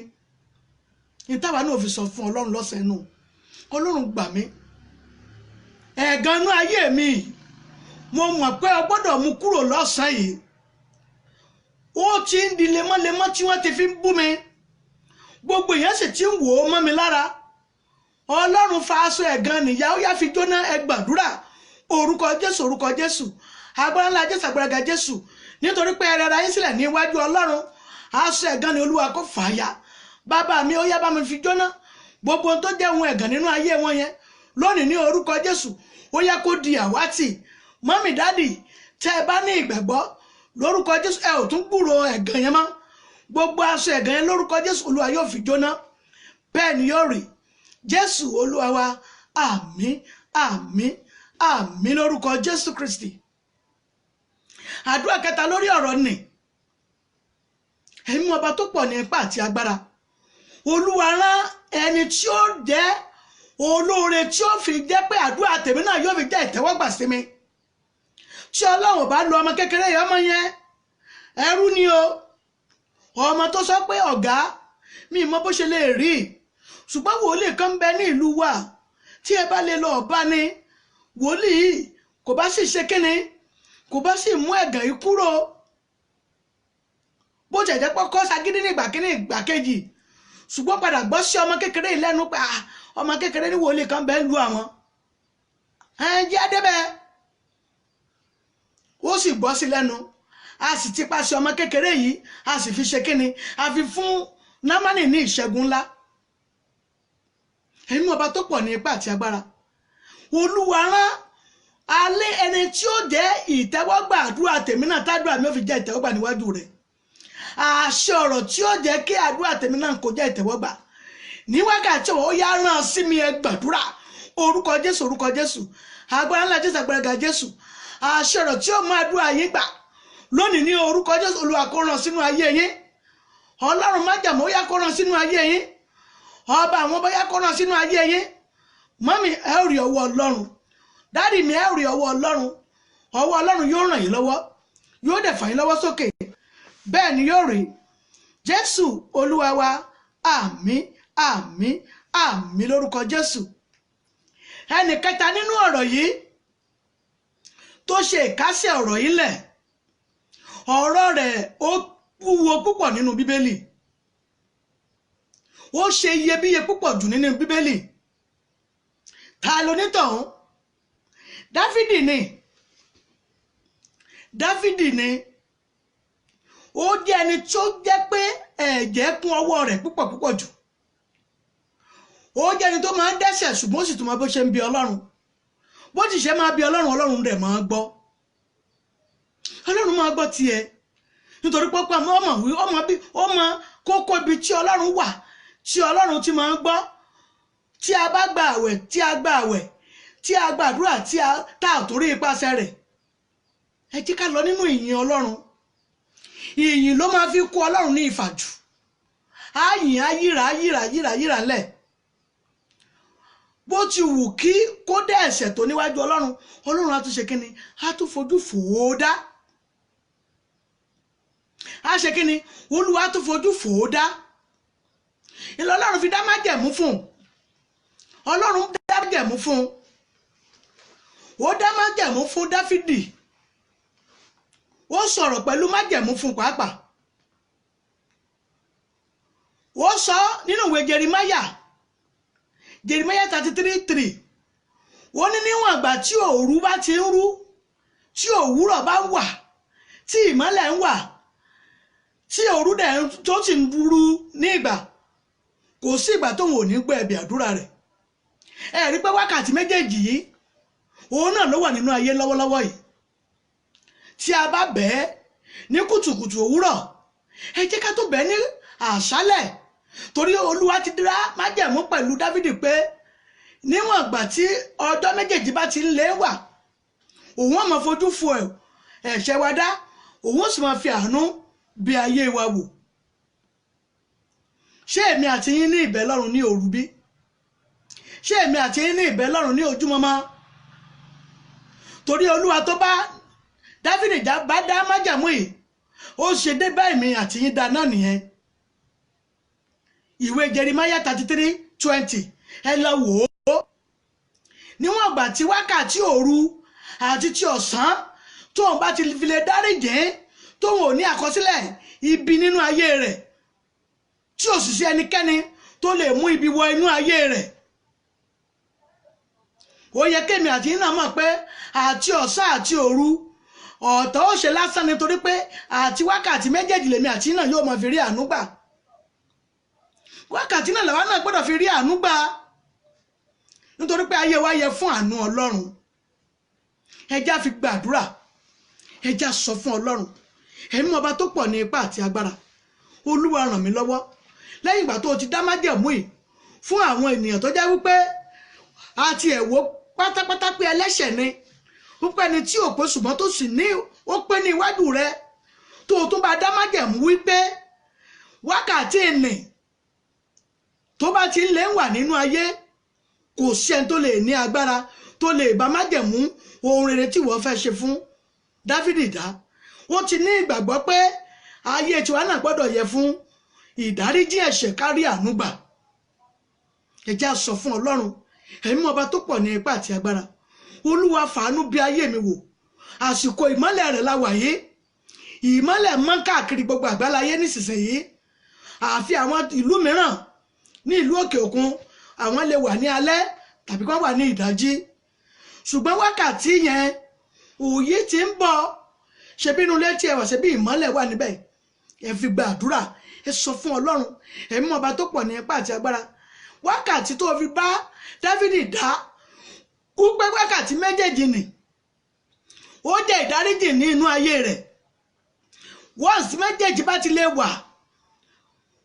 Ìtawà náà fi sọ fún Ọlọ́run lọ́sẹ̀ nù, Ọlọ́run gbà mí, ẹ̀gàn inú ayé mi mo mọ̀ pé o gbọ́dọ̀ mú kúrò lọ́sàn yìí. Ó ti ń di lemọ́lemọ́ tí wọ́n ti fi ń bú mi, gbogbo èèyàn sì ti ń wò ó mọ́ mi lára. Ọlọ́run fa aṣọ ẹ̀gàn nìyà ó yá fi jóná. Ẹ gbàdúrà orúkọ Jésù, orúkọ Jésù, agbára ńlá Jésù, agbára Jésù. Nítorí pé ẹ rẹra yín sílẹ̀ níwájú Ọlọ́run, aṣọ ẹ̀gàn ni Olúwa kó fà á ya. Bàbá mi ó yá bá mi fi jóná gbogbo ohun tó jẹ́ ohun ẹ̀gàn nínú ayé wọn yẹn lónìí ní orúkọ Jésù. Ó yá kó di àwátì. Mọ́mì dáàdì tẹ́ ẹ bá ní ìgbàgbọ́ lórúkọ Jésù ẹ ò tún gbúrò ẹ̀gàn yẹn mọ́. Gbogbo aṣọ ẹ̀gàn yẹn lórúkọ Jésù Olúwa yóò fi jóná, bẹ́ẹ̀ ni yóò rí. Jésù Olúwa wa, àmín àmín àmín lórúkọ Jésù Kristi. Àdúrà kẹta lórí ọ̀rọ̀ nì, ẹ̀mí ọba tó pọ̀ ní ipá àti agbára. Olúwa rán ẹni tí ó jẹ́ olóore tí ó fi jẹ́ pé àdúrà tèmi náà yóò fi jẹ́ ìtẹ́wọ́gbà sí mi. Tí Ọlọ́run bá lo ọmọ kékeré yẹn, ọmọ yẹn ẹrú ni o. Ọmọ tó sọ pé ọ̀gá mi mọ bó ṣe lè rí, ṣùgbọ́n wòlíì kan bẹ ní ìlú wa tí ẹ bá lè lọ ọba ni wòlíì kò bá sì ṣe kíni, kò bá sì mú ẹ̀gàn yìí kúrò. Bó jẹ̀jẹ̀ pọ́ kọ́ sagídí ní ìgbà kíní ìgbà kejì, ṣùgbọ́n padà gbọ́ sí ọmọ kékeré yìí lẹ́nu pé ọmọ kékeré ní wòlíì kan bẹ́ẹ̀ lu àwọn. Jẹ́ adébẹ̀ ó sì gbọ́ sí lẹ́nu, a sì ti pàṣẹ ọmọ kékeré yìí, a sì fi ṣe kíni, a fi fún Námánì ní ìṣẹ́gun ńlá. Ẹ̀mí ọba tó pọ̀ ní ipá àti agbára, Olúwa rán alẹ́ ẹni tí ó jẹ́ ìtẹ́wọ́gbà àdúrà tèmi náà tádùá mi ó fi jẹ́ ìtẹ́wọ́gbà níwájú rẹ̀. Àṣẹ ọ̀rọ̀ tí ó jẹ́ kí àdúrà tèmi náà kó jẹ́ ìtẹ́wọ́gbà ní wákàtí ó yá rán sí mi ẹ gbàdúrà orúkọ Jésù orúkọ Jésù agbára ńlá Jésù agbára Jésù. Àṣẹ ọ̀rọ̀ tí ó mú àdúrà yín gbà lónìí ní orúkọ Jésù Olúwa kó rán sínú ayé yín. Ọlọ́run májàmú ó yá kó rán sínú ayé yín. Ọba àwọn ọba yá kó rán sínú ayé yín. Mọ́mì ẹ rí ọwọ́ Ọlọ́run, dáàdì mi ẹ rí ọwọ́ Ọlọ́run. Ọwọ́ Ọlọ́run yóò ràn yín lọ́wọ́, yóò dẹ̀ fà yín lọ́wọ́ sókè. Bẹ́ẹ̀ ni yóò rí. Jésù Olúwa wa, àmín àmín àmín lórúkọ Jésù. Ẹnì kẹta nínú ọ̀rọ̀ yìí tó ṣe ìkásẹ̀ ọ̀rọ̀ yìí lẹ̀, ọ̀rọ̀ rẹ̀ ó wúwo púpọ̀ nínú Bíbélì, ó ṣe iyebíye púpọ̀ jù nínú Bíbélì. Ta ló nítọ̀hún? Dáfídì ni ó jẹ́ ẹni tó jẹ́ pé ẹ̀jẹ̀ kún ọwọ́ rẹ̀ púpọ̀ púpọ̀ jù. Ó jẹ́ ẹni tó máa ń dẹ́ṣẹ̀ ṣùgbọ́n ó sì tún máa bó ṣe ń bí Ọlọ́run. Bó ti ṣe máa bí Ọlọ́run, Ọlọ́run rẹ̀ máa gbọ́. Ọlọ́run máa gbọ́ tiẹ̀ nítorí pé ọmọ kókó ibi tí Ọlọ́run wà, tí Ọlọ́run ti máa ń gbọ́. Tí a bá gba àwẹ̀, tí a gba àdúrà, tá a torí ipasẹ̀ rẹ̀, ẹ jẹ́ ká lọ nínú ìyìn Ọlọ́run. Ìyìn ló máa fi kó Ọlọ́run ní ìfàjù. Á yìn á yíra lẹ̀. Bó ti wù kí kó dé ẹ̀ṣẹ̀ tó níwájú Ọlọ́run, Ọlọ́run á tún ṣe kíni? Á tún fojú fò dá. Á ṣe kíni? Olúwa á tún fojú fò dá. Ìlọ Ọlọ́run fi dá májẹ̀mú fún. Ọlọ́run dá májẹ̀mú fún. Ó dá májẹ̀mú fún Dáfídì. Ó sọ̀rọ̀ pẹ̀lú májẹ̀mú fún pàápàá. Ó sọ nínú ìwé Jeremáyà 33:3. Ó ní níwọ̀n ìgbà tí òru bá ti ń rú, tí òwúrọ̀ bá wà, tí ìmọ́lẹ̀ ń wà, tí òru dẹ̀ tó sì ń rú ní ìgbà, kò sí ìgbà tóun ò ní gbọ́ ẹ̀bẹ̀ àdúrà rẹ̀. Ẹ rí pé wákàtí méjèèjì yìí òun náà ló wà nínú ayé lọ́wọ́lọ́wọ́ yìí. Tí a bá bẹ̀ẹ́ ní kùtùkùtù òwúrọ̀, ẹ jẹ́ ká tó bẹ̀ẹ́ ní àṣálẹ̀, torí Olúwa ti dá májẹ̀mú pẹ̀lú Dáfídì pé níwọ̀n ìgbà tí ọjọ́ méjèèjì bá ti ń lé wà, òun á máa fojú fo ẹ̀ṣẹ̀ wa dá, òun ó sì máa fi àánú bí ayé wa wò. Ṣé èmi àti yín ní ìbẹ̀ lọ́run ní òru bí? Ṣé èmi àti yín ní ìbẹ̀ lọ́run ní ojúmọmọ? Torí Olúwa tó bá Dáfídì bá dá májẹ̀mú yìí, ó ṣe dé bá èmi àti yín dá náà nìyẹn. Ìwé Jeremáyà 33:20 ẹ lọ wò ó. Níwọ̀n ìgbà tí wákàtí òru àti ti ọ̀sán tóun bá ti fi lè dáríjì, tóun ò ní àkọsílẹ̀ ibi nínú ayé rẹ̀, tí ò sì sí ẹnikẹ́ni tó lè mú ibi wọ inú ayé rẹ̀, ó yẹ kémi àti yín náà mọ̀ pé àti ọ̀sán àti òru ọ̀tọ̀ ó ṣe lásán, nítorí pé àti wákàtí méjèèjì lèmi àti yín náà yóò máa fi rí àánú gbà. Wákàtí náà làwa náà gbọ́dọ̀ fi rí àánú gbà, nítorí pé ayé wa yẹ fún àánú Ọlọ́run. Ẹ já fi gbàdúrà, ẹ já sọ fún Ọlọ́run, ẹ̀mí ọba tó pọ̀ ní ipá àti agbára, Olúwa ràn mí lọ́wọ́. Lẹ́yìn ìgbà tó o ti dá májẹ̀mú yìí fún àwọn ènìyàn tó jẹ́ wípé àti ẹ̀wọ́ pátápátá pé ẹlẹ́ṣẹ̀ ni, wípé ẹni tí ò pé ṣùgbọ́n tó sì ní ó pé ní iwájú rẹ, tó o tún bá dá májẹ̀mú wípé wákàtí ìnì tó bá ti ń lé wà nínú ayé, kò sí ẹni tó lè ní agbára tó lè bá májẹ̀mú ohun rere tí wọ́n fẹ́ ṣe fún Dáfídì dá. Wọ́n ti ní ìgbàgbọ́ pé ayé tiwa náà gbọ́dọ̀ yẹ fún ìdáríjì ẹ̀ṣẹ̀ kárí àánú gbà. Ẹ jẹ́ á sọ fún Ọlọ́run, ẹ̀mí ọba tó pọ̀ ní ipá àti agbára, Olúwa fàánú bí ayé mi wò. Àsìkò ìmọ́lẹ̀ rẹ̀ la wà yìí. Ìmọ́lẹ̀ mọ́ káàkiri gbogbo àgbáláyé nísinsìnyí. Àfi àwọn ìlú mìíràn ní ìlú òkè òkun, àwọn lè wà ní alẹ́ tàbí kán wà ní ìdájí. Ṣùgbọ́n wákàtí yẹn òye ti ń bọ̀. Ṣebí inú ilé tí ẹ wà, ṣebí ìmọ́lẹ̀ wà níbẹ̀. Ẹ fi gba àdúrà, ẹ sọ fún Ọlọ́run, ẹ̀mí ọba tó pọ̀ ní ipá àti agbára, wákàtí tó fi bá Dáfídì dá wípé wákàtí méjèèjì ni ó jẹ́ ìdáríjì ní inú ayé rẹ̀. once méjèèjì bá ti lè wà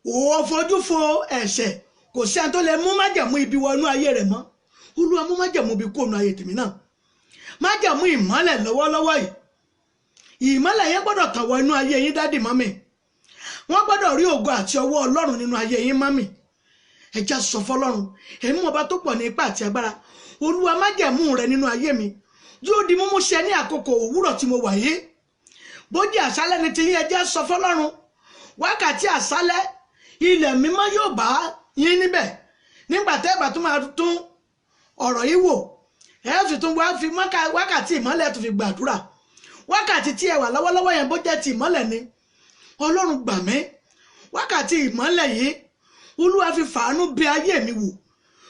ó fojú fo ẹ̀ṣẹ̀, kò sí ẹni tó lè mú májẹ̀mú ibi wọ inú ayé rẹ̀ mọ́. Olúwa mú májẹ̀mú ibi kó inú ayé tèmi náà. Májẹ̀mú ìmọ́lẹ̀ lọ́wọ́lọ́wọ́ yìí, ìmọ́lẹ̀ yẹn gbọ́dọ̀ tàn wọ inú ayé yín dádì mọ́mì. Wọ́n gbọ́dọ̀ rí ògo àti ọwọ́ Ọlọ́run nínú ayé yín mọ́mì. Ẹ já sọ fọ́lọ́run, èmi ọba tó pọ̀ ní ipá àti agbára, Olúwa májẹ̀mú rẹ nínú ayé mi yóò di mímú ṣẹ ní àkókò òwúrọ̀ tí mo wà yìí. Bójú àṣálẹ́ ni ti yín, ẹ já sọ fọ́lọ́run, wákàtí àṣálẹ́ ilẹ̀ mímọ́ yóò bá yín níbẹ̀. Nígbà tẹ́ ẹ bá tún máa tún ọ̀rọ̀ yìí wò, ẹ fi tún wá fi wákàtí ìmọ́lẹ̀ tó fi gbàdúrà. Wákàtí tí ẹ wà lọ́wọ́lọ́wọ́ yẹn bó jẹ́ ti ìmọ́lẹ̀ ni, Ọlọ́run gbà mí. Wákàtí ìmọ́lẹ̀ yìí Olúwa fi fàánú bẹ̀ ayé mi wò,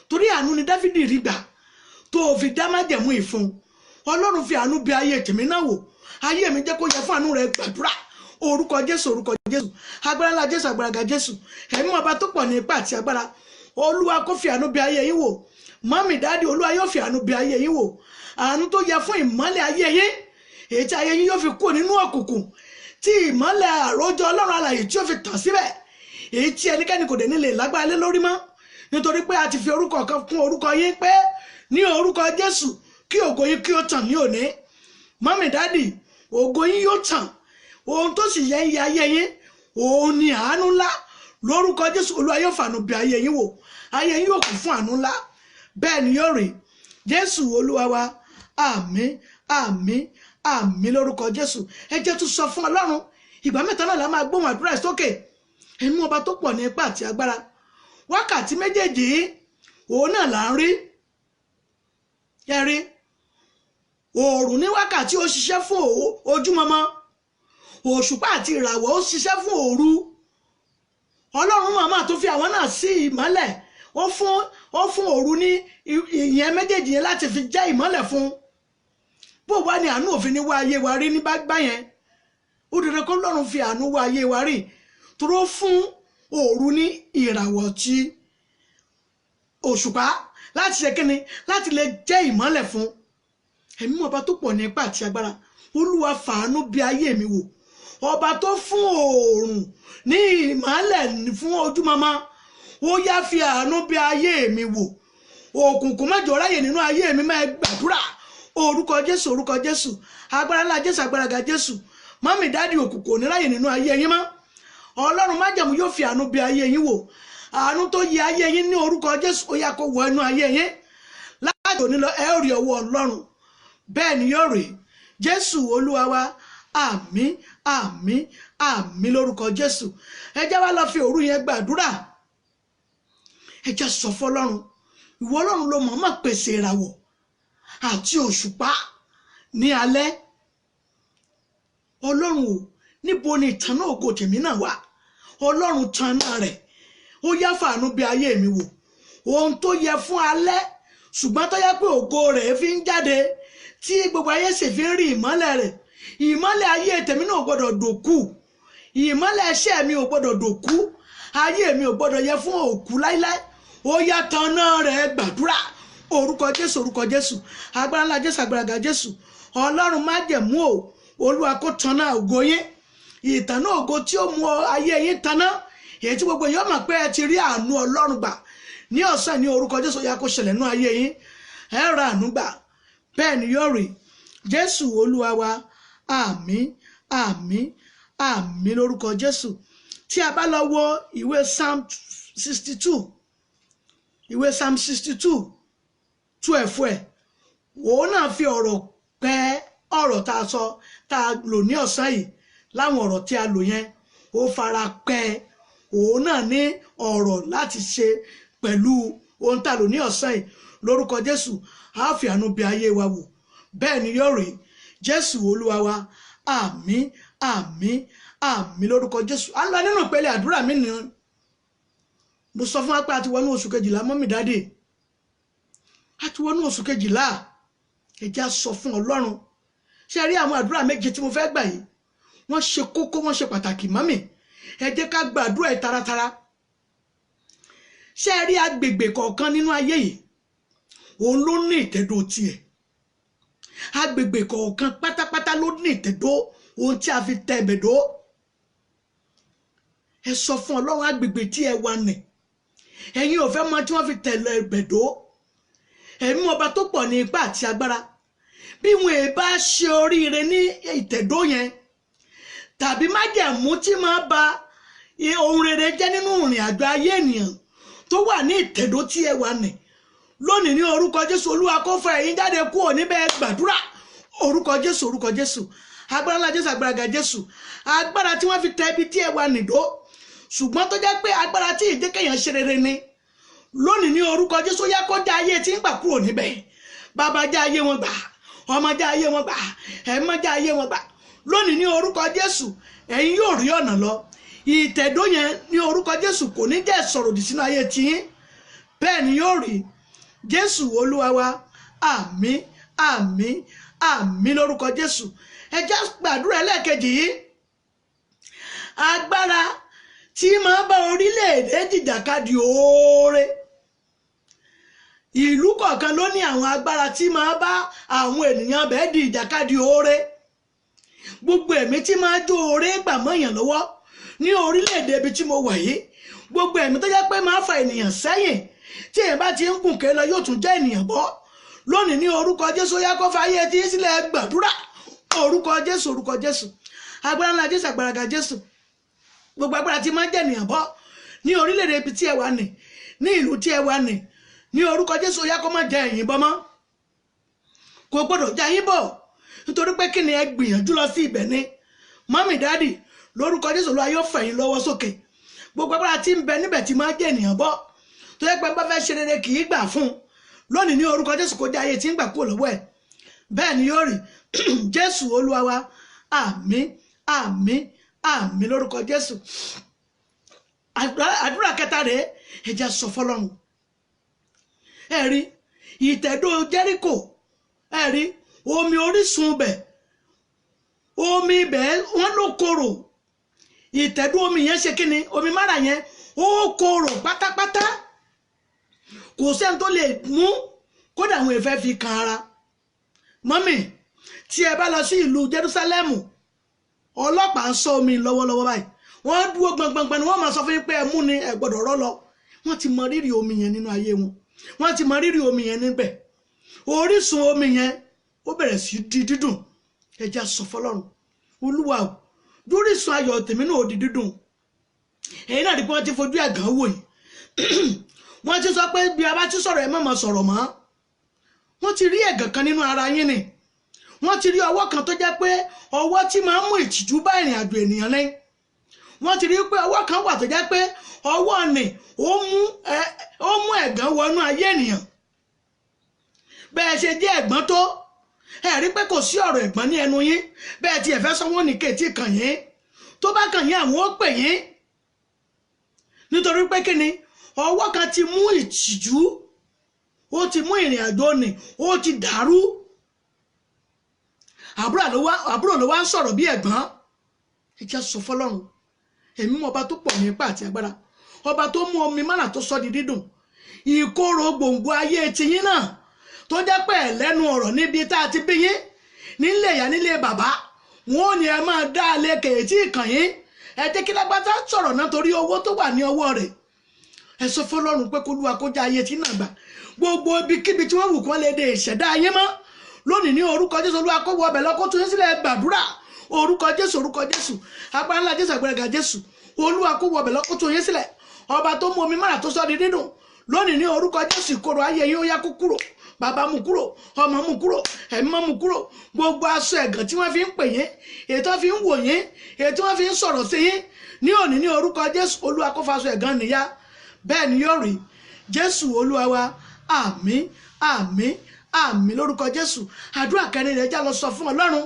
torí àánú ni Dáfídì rí gbà tó fi dá májẹ̀mú ìfún. Ọlọ́run fi àánú bẹ̀ ayé tèmi náà wò. Ayé mi jẹ́ kó yẹ fún àánú rẹ gbàdúrà. Orúkọ Jésù, orúkọ Jésù, agbára ńlá Jésù, agbára Jésù, ẹ̀mí ọba tó pọ̀ ní ipá àti agbára. Olúwa kó fi àánú bẹ̀ ayé yín wò. Mọ́mì dáàdì, Olúwa yóò fi àánú bẹ̀ ayé yín wò. Àánú tó yẹ fún ìmọ́lẹ̀ ayé yín, èyí tí ayé yín yóò fi kúrò nínú òkùnkùn, tí ìmọ́lẹ̀ àrójọ Ọlọ́run alààyè tí yóò fi tàn síbẹ̀, èyí tí ẹnikẹ́ni kò dé nílé lágbára lé lórí mọ́, nítorí pé a ti fi orúkọ kan kún orúkọ yín pé ní orúkọ Jésù kí ògo yín kí ó tàn ní òní. Mọ́mì dáàdì, ògo yín yóò tàn. Ohun tó sì yẹ ń yẹ ayé yín, òun ni àánú ńlá. Lórúkọ Jésù, Olúwa yóò fàánú bẹ̀ ayé yín wò. Ayé yín yóò kún fún àánú ńlá. Bẹ́ẹ̀ ni yóò rí. Jésù Olúwa wa, àmín, àmín, àmín lórúkọ Jésù. Ẹ jẹ́ tún sọ fún Ọlọ́run, ìgbà mẹ́ta náà la máa gbóhùn àdúrà sókè. Ẹ̀mí ọba tó pọ̀ ní ipá àti agbára. Wákàtí méjèèjì òun náà là ń rí. Ẹ rí, oòrùn ní wákàtí ó ṣiṣẹ́ fún ojúmọmọ, òṣùpá àti ìràwọ̀ ó ṣiṣẹ́ fún òru. Ọlọ́run màmá tó fi àwọn náà sí ìmọ́lẹ̀, ó fún òru ní ìyẹn méjèèjì yẹn láti fi jẹ́ ìmọ́lẹ̀ fún. Bó wá ní àánú òfin ní wá ayé wa rí ní bá yẹn, ó dandan kó lọ́run fi àánú wá ayé wa rí, toró fún òru ní ìràwọ̀ tí òṣùpá láti ṣe kíni, láti lè jẹ́ ìmọ́lẹ̀ fún. Ẹ̀mí ọba tó pọ̀ ní ipá àti agbára, Olúwa fàánú bẹ̀ ayé mi wò. Ọba tó fún oòrùn ní ìmọ́lẹ̀ fún ojúmọmọ, ó yá fi àánú bẹ̀ ayé mi wò. Òkùnkùn má jẹ́ ráyè nínú ayé mi, máa gbàdúrà. Orúkọ Jésù, orúkọ Jésù, agbára ńlá Jésù, agbára ga Jésù. Mọ́mì dáàdì, òkùnkùn ò ní ráyè nínú ayé yín mọ́. Ọlọ́run májẹ̀mú yóò fi àánú bẹ̀ ayé yín wò. Àánú tó yẹ ayé yín ní orúkọ Jésù, ó yá kó wọ inú ayé yín. Láti òní lọ ẹ ó rí ọwọ́ Ọlọ́run. Bẹ́ẹ̀ ni yóò rí. Jésù Olúwa wa, àmín, àmín, àmín lórúkọ Jésù. Ẹ jẹ́ wá lọ fi òru yẹn gbàdúrà. Ẹ jẹ́ sọ fọ́lọ́run, ìwọ Ọlọ́run ló mọ̀ọ́mọ̀ pèsè ìràwọ̀ àti òṣùpá ní alẹ́. Ọlọ́run o, níbo ni ìtànná ògo tèmi náà wà? Ọlọ́run tanná rẹ̀. Ó yá fàánú bẹ̀ ayé mi wò. Ohun tó yẹ fún alẹ́, ṣùgbọ́n tó yẹ pé ògo rẹ̀ fi ń jáde, tí gbogbo ayé sì fi ń rí ìmọ́lẹ̀ rẹ̀. Ìmọ́lẹ̀ ayé tèmi náà ò gbọ́dọ̀ dòkú. Ìmọ́lẹ̀ iṣẹ́ mi ò gbọ́dọ̀ dòkú. Ayé mi ò gbọ́dọ̀ yẹ fún òkú láíláí. Ó yá tanná rẹ̀ gbàdúrà. Orúkọ Jésù, orúkọ Jésù, agbára ńlá Jésù, agbára ga Jésù. Ọlọ́run májẹ̀mú o, Olúwa kó tanná ògo yín. Ìtànná ògo tí ó mú ayé yín tanná, èyí tí gbogbo èèyàn mọ̀ pé ẹ ti rí àánú Ọlọ́run gbà ní ọ̀sán ní orúkọ Jésù, ó yá kó ṣẹlẹ̀ nínú ayé yín. Ẹ ra àánú gbà. Bẹ́ẹ̀ ni yóò rí. Jésù Olúwa wa, àmín, àmín, àmín lórúkọ Jésù. Tí a bá lọ wo ìwé Psalm 62, ìwé Psalm 62 12 ẹ̀, òun náà fi ọ̀rọ̀ pẹ́ ọ̀rọ̀ tá a sọ, tá a lò ní ọ̀sán yìí. Láwọn ọ̀rọ̀ tí a lò yẹn, ó fara pẹ́. Òun náà ní ọ̀rọ̀ láti ṣe pẹ̀lú ohun tá a lò ní ọ̀sán yìí. Lórúkọ Jésù, a fi àánú bẹ̀ ayé wa wò. Bẹ́ẹ̀ ni yóò rí. Jésù Olúwa wa, àmín, àmín, àmín lórúkọ Jésù. A ń lọ nínú ìpele àdúrà mi nìyẹn. Mo sọ fún wa pé a ti wọnú oṣù kejìlá, mọ́mì dáàdì. A ti wọnú oṣù kejìlá. Ẹ jẹ́ á sọ fún Ọlọ́run. Ṣé rí àwọn àdúrà méje tí mo fẹ́ gbà yìí? Wọ́n ṣe kókó, wọ́n ṣe pàtàkì mọ́mì. Ẹ jẹ́ ká gbàdúrà ẹ̀ taratara. Ṣé rí agbègbè kọ̀ọ̀kan nínú ayé yìí? òun ló ní ìtẹ̀dó tiẹ̀. Agbègbè kọ̀ọ̀kan pátápátá ló ní ìtẹ̀dó ohun tí a fi tẹ ìbẹ̀dó. Ẹ sọ fún Ọlọ́run agbègbè tí ẹ wà nì, ẹ̀yin ò fẹ́ mọ tí wọ́n fi tẹ̀lé ìbẹ̀dó. Ẹ̀mí ọba tó pọ̀ ní ipá àti agbára, bí wọn ò bá ṣe oríire ní ìtẹ̀dó yẹn, tàbí májẹ̀mú tí máa ba ohun rere jẹ́ nínú ìrìn àjò ayé ènìyàn tó wà ní ìtẹ̀dó tí ẹ wà nì, lónìí ní orúkọ Jésù, Olúwa kó fà ẹ̀yin jáde kúrò níbẹ̀. Gbàdúrà orúkọ Jésù, orúkọ Jésù, agbára ńlá Jésù, agbára ga Jésù, agbára tí wọ́n fi tẹ ibi tí ẹ wà nìdó ṣùgbọ́n tó jẹ́ pé agbára tí ìjẹ́kẹ̀yàn ṣe rere ni, lónìí ní orúkọ Jésù yá kó já ayé tí ń gbà kúrò níbẹ̀. Bàbá já ayé wọn gbà, ọmọ já ayé wọn gbà, ẹ̀mọ́ já ayé wọn gbà. Lónìí ní orúkọ Jésù ẹ̀yin yóò rí ọ̀nà lọ. Ìtẹ̀dó yẹn ní orúkọ Jésù kò ní jẹ́ sọ̀rọ̀dì sínú ayé tiyín, bẹ́ẹ̀ ni yóò rí. Jésù Olúwa wa, àmín àmín àmín lórúkọ Jésù. Ẹ jẹ́ gbàdúrà ẹlẹ́ẹ̀kejì yìí. Agbára tí máa bá orílẹ̀-èdè jìjàkadì oore. Ìlú kọ̀ọ̀kan ló ní àwọn agbára tí máa bá àwọn ènìyàn bẹ́ẹ̀ di ìjàkadì oore. Gbogbo ẹ̀mí tí máa jó oore gbà mọ́yàn lọ́wọ́ ní orílẹ̀-èdè ibi tí mo wà yìí, gbogbo ẹ̀mí tó jẹ́ pé máa fa ènìyàn sẹ́yìn, tí èèyàn bá ti ń gùn ké lọ yóò tún jẹ́ ènìyàn bọ́. Lónìí ní orúkọ Jésù yá kó fa ayé tí sílẹ̀. Gbàdúrà orúkọ Jésù, orúkọ Jésù, agbára ńlá Jésù, agbára ga Jésù. Gbogbo agbára tí máa ń jẹ́ ènìyàn bọ́ ní orílẹ̀-èdè ibi tí ẹ wà nì, ní ìlú tí ẹ wà nì, ní orúkọ Jésù yá kó má jẹ ẹ̀yin bọ́ mọ́. Kò gbọdọ̀ já yín bọ̀, nítorí pé kí ni ẹ gbìyànjú lọ sí ibẹ̀ ni. Mọ́mì dáàdì lórúkọ Jésù Olúwa yóò fà yín lọ́wọ́ sókè. Gbogbo agbára tí ń bẹ níbẹ̀ tí máa ń jẹ́ ènìyàn bọ́, tó yẹ pé bá fẹ́ ṣe rere kì í gbà fún. Lónìí ní orúkọ Jésù kó já ayé tí ń gbà kúrò lọ́wọ́ ẹ̀. Bẹ́ẹ̀ ni yóò rí. Jésù Olúwa wa, àmín àmín àmín lórúkọ Jésù. Àdúrà kẹta rèé, ẹ jẹ́ sọ fọ́lọ́run. Ẹ rí ìtẹ̀dó Jẹ́ríkò, ẹ rí omi orísun bẹ̀, omi ibẹ̀ wọ́n ló korò. Ìtẹ̀dó omi yẹn ṣe kí ni? Omi mára yẹn ó korò pátápátá, kò sẹ́ni tó lè mú, kódà àwọn èèfẹ́ fi kan ara. Mọ́mì tí ẹ bá lọ sí ìlú Jerúsálẹ́mù, ọlọ́pàá ń ṣọ́ omi lọ́wọ́lọ́wọ́ báyìí, wọ́n dúró gbọngbọngbọn ni wọ́n máa sọ fún yín pé ẹ mú ni, ẹ gbọ́dọ̀ rọ́ lọ. Wọ́n ti mọ rírì omi yẹn nínú ayé wọn, wọ́n ti mọ rírì omi yẹn níbẹ̀. Orísun omi yẹn ó bẹ̀rẹ̀ sí di dídùn. Ẹ jẹ́ sọ fọ́lọ́run, Olúwa o, lórísun ayọ̀ tèmi náà ó di dídùn. Ẹ̀yin náà rí pé wọ́n ti fojú ẹ̀gàn wò yìí. Wọ́n ti sọ pé bí a bá ti sọ̀rọ̀ ẹ má máa sọ̀rọ̀ mọ́. Wọ́n ti rí ẹ̀gàn kan nínú ara yín ni. Wọ́n ti rí ọwọ́ kan tó jẹ́ pé ọwọ́ tí máa ń mú ìtìjú bá ìrìn àjò ènìyàn ní. Wọ́n ti rí pé ọwọ́ kan wà tó jẹ́ pé ọwọ́ ni ó mú ẹ̀gàn wọnú ayé ènìyàn. Bẹ́ẹ̀ ṣe jẹ́ ẹ̀gbọ́n tó, ẹ rí pé kò sí ọ̀rọ̀ ẹ̀gbọ́n ní ẹnu yín. Bẹ́ẹ̀ tí ẹ fẹ́ sanwó ní kèétí kàn yín, tó bá kàn yín àwọn ó pè yín. Nítorí pé kí ni? Ọwọ́ kan ti mú ìtìjú, ó ti mú ìrìn àjò ni, ó ti dàrú. Àbúrò ló wá ń sọ̀rọ̀ bí ẹ̀gbọ́n. Ẹ jẹ́ sọ fọ́lọ́run, ẹ̀mí ọba tó pọ̀ ní ipá àti agbára, ọba tó mú omi mánà tó sọ di dídùn. Ìkorò gbòǹgbò ayé tiyín náà tó jẹ́ pé ẹ̀lẹ́nu ọ̀rọ̀ níbi tá a ti bí yín, nílé ìyá nílé bàbá, wọn ò ní ẹ máa dá a lé kèétí ìkàn yín. Ẹ jẹ́ kí lágbátá sọ̀rọ̀ náà torí owó tó wà ní ọwọ́ rẹ̀. Ẹ sọ fọ́lọ́run pé k'Olúwa kó já ayé tí náà gbà. Gbogbo ibikíbi tí wọ́n wù kí wọ́n lè dé ìṣẹ̀dá ayé mọ́, lónìí ní orúkọ Jésù Olúwa kó wọ ọbẹ̀ lọ kó tún yín sílẹ̀. Gbàdúrà orúkọ Jésù, orúkọ Jésù, agbára ńlá Jésù, agbára ga Jésù. Olúwa kó wọ ọbẹ̀ lọ kó tún yín sílẹ̀. Ọba tó mú omi mára tó sọ di dídùn, lónìí ní orúkọ Jésù ìkorò ayé yín ó yá kó kúrò. Bàbá mú kúrò, ọmọ mú kúrò, ẹ̀mí mú kúrò. Gbogbo aṣọ ẹ̀gàn tí wọ́n fi ń pè yín, èyí tí wọ́n fi ń wò yín, èyí tí wọ́n fi ń sọ̀rọ̀ sí yín, ní òní ní orúkọ Jésù Olúwa kó fa aṣọ ẹ̀gàn níyà. Bẹ́ẹ̀ ni yóò rí. Jésù Olúwa wa, àmín àmín àmín lórúkọ Jésù. Àdúrà kẹrin rẹ̀ já lọ sọ fún Ọlọ́run.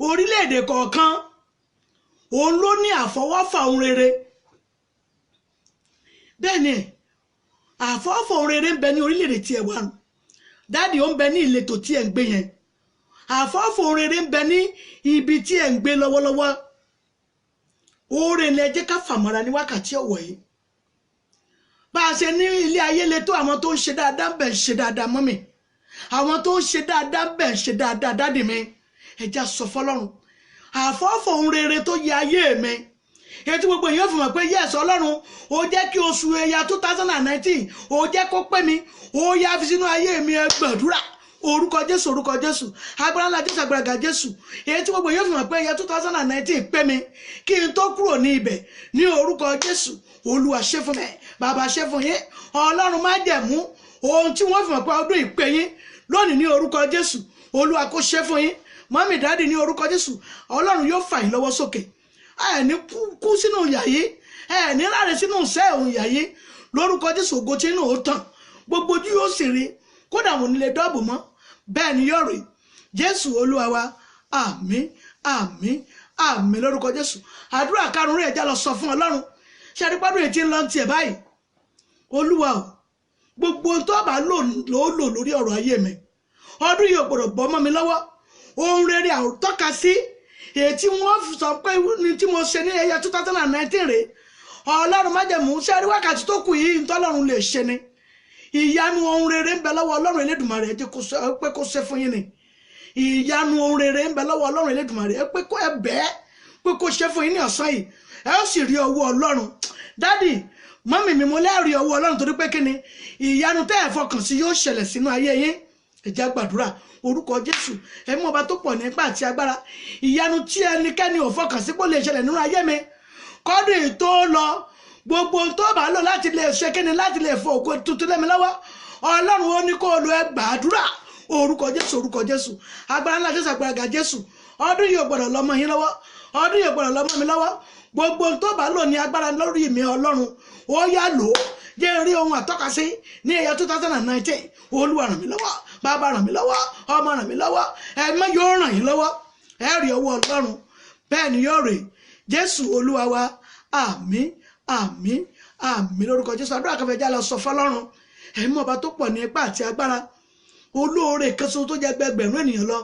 Orílẹ̀-èdè kọ̀ọ̀kan òun ló ní àfọwọ́fà ohun rere. Bẹ́ẹ̀ ni àfọwọ́fà ohun rere ń bẹ ní orílẹ̀-èdè tí ẹ wà nù. Dáàdì ó ń bẹ ní ìletò tí ẹ ń gbé yẹn. Àfọwọ́fà ohun rere ń bẹ ní ibi tí ẹ ń gbé lọ́wọ́lọ́wọ́. Oore ni ẹ jẹ́ ká fàmọ́ra ní wákàtí ọ̀wọ̀ yìí. bá a ṣe ní ilé ayé le tó àwọn tó ń ṣe dáadáa bẹ̀ ń ṣe dáadáa mọ́ mi, àwọn tó ń ṣe dáadáa bẹ̀ ń ṣe dáadáa dádì mi. ẹ já sọ fọlọ́run àfọ́fọ́ ohun rere tó yẹ ayé mi, ètò gbogbo èèyàn fi mọ̀ pé yẹ́sọ̀ ọlọ́run ó jẹ́ kí oṣù ẹ̀yà 2019 ó jẹ́ kó pé mi, ó yá fi sínú ayé mi. ẹ gbàdúrà orúkọ Jésù, orúkọ Jésù, agbára ńlá Jésù, agbára Jésù. èyí tí gbogbo èèyàn fi mọ̀ pé ẹ̀yà 2019 pé mi kí n tó kúrò ní ibẹ̀, ní orúkọ Jésù. Olúwa ṣe fún mi, bàbá ṣe fún yín, ọlọ́run má jẹ̀mú ohun tí wọ́n fi mọ̀ pé ọdún ìpè yín lónìí ní orúkọ Jésù. Olúwa kó ṣe fún yín, mọ́mì dáàdì, ní orúkọ Jésù. Ọlọ́run yóò fà yín lọ́wọ́ sókè, ẹni kú sínú ìyà yìí, ẹni ráre sínú ìṣẹ́ òun ìyà yìí lórúkọ Jésù. Ògo tí inú ó tàn, gbogbo ojú yóò sì rí, kódà wọn nílé dọ́ọ̀bù mọ́, bẹ́ẹ̀ ni yóò rí. Jésù Olúwa wa, àmín àmín àmín lórúkọ Jésù. Àdúrà karùn-ún rẹ̀ já lọ sọ fún Ọlọ́run. ṣe àdìpọ́dún ètí ń lọ tiẹ̀ báyìí. Olúwa o, gbogbo tó bá lò lórí ọ̀rọ̀ ayé mi, ọdún yìí ò gbọ́dọ̀ bọ́ mọ́ mi lọ́wọ́. Ohun rere àtọ́ka sí èyí tí wọ́n sọ pé ní tí mo ṣe ní ẹ̀yà 2019 rèé. Ọlọ́run májẹ̀mú ṣe rí wákàtí tó kù yìí ntọ́lọ́run lè ṣe ni. Ìyanu ohun rere ń bẹ lọ́wọ́ Ọlọ́run Elédùmarè, ẹ jẹ́ pé kó ṣe fún yín ni. Ìyanu ohun rere ń bẹ lọ́wọ́ Ọlọ́run Elédùmarè, ẹ pé kó ẹ bẹ́ẹ̀ pé kó ṣe fún yín ní ọ̀sán yìí. Ẹ ó sì rí ọwọ́ Ọlọ́run. Dádì, mọ́mì mi, mo lẹ́rìí ọwọ́ Ọlọ́run torí pé kíni ìyanu tẹ́ ẹ fọkàn sí yóò ṣẹlẹ̀ sínú ayé yín. Ẹ jẹ́ gbàdúrà orúkọ Jésù. Ẹ mú ọba tó pọ̀ ní ipá àti agbára. Ìyanu tí ẹnikẹ́ni ò fọkàn sí pé ó lè ṣẹlẹ̀ nínú ayé mi kọ́dún yìí tó lọ, gbogbo tó bá lò láti lè ṣe kíni láti lè fọ ògo tuntun lé mi lọ́wọ́, Ọlọ́run ó ní kó lo ẹ gbàdúrà orúkọ Jésù, orúkọ Jésù, agbára ńlá Jésù, agbára Jésù. Ọdún yìí ò gbọ́dọ̀ lọ́mọ yín lọ́wọ́, ọdún yìí ò gbọ́dọ̀ lọ́mọ mi lọ́wọ́. Gbogbo tó bá lò ní agbára lórí mi Ọlọ́run ó yá lò ó. Jẹ́ rí ohun àtọ́ka sí ní ẹ̀yà 2019. Olúwa ràn mí lọ́wọ́, bàbá ràn mí lọ́wọ́, ọmọ ràn mí lọ́wọ́, ẹ̀mọ́ yóò ràn yín lọ́wọ́. Ẹ rí ọwọ́ Ọlọ́run, bẹ́ẹ̀ ni yóò rè. Jésù Olúwa wa, àmín àmín àmín lórúkọ Jésù. Àdúrà kan fẹ́ já lọ sọ fọ́lọ́run. Ẹ̀mí ọba tó pọ̀ ní ipá àti agbára, olóore kan ṣoṣo tó jẹ́ gbẹgbẹ̀rún ènìyàn lọ.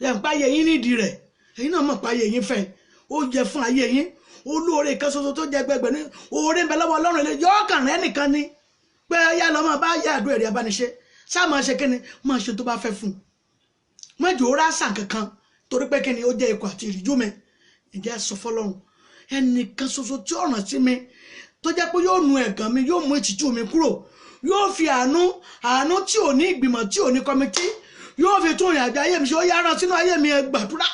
Ẹ̀ ń páyé yín nídìí rẹ̀, ẹ̀yin náà mọ̀ páyé yín fẹ́, ó jẹ fún ayé yín. Olóore kan ṣoṣo tó jẹ́ gbẹgbẹ̀rún, oore ń bẹ lọ́wọ́ Ọlọ́run ilé yọ ọkàn rẹ nìkan ni pé yá lọ́mọ bá yá àdúrà èrè abániṣe ṣáà máa ṣe kíni, máa ṣe tó bá fẹ́ fún un. Mọ́jọ́ ó rásà kankan torí pé kíni ó jẹ́ ikọ̀ àti ìrìjú mi. Ǹjẹ́ sọ fọ́lọ́run ẹnìkan ṣoṣo tí ó ràn sí mi tó jẹ́ pé yóò nu ẹ̀gàn mi, yóò mú ìtìjú mi kúrò, yóò fi àánú tí ò ní ìgbìmọ̀, tí ò ní kọ́mítì, yóò fi tún ìrìn àjò ayé mi ṣe. Ó yára sínú ayé mi, ẹ gbàdúrà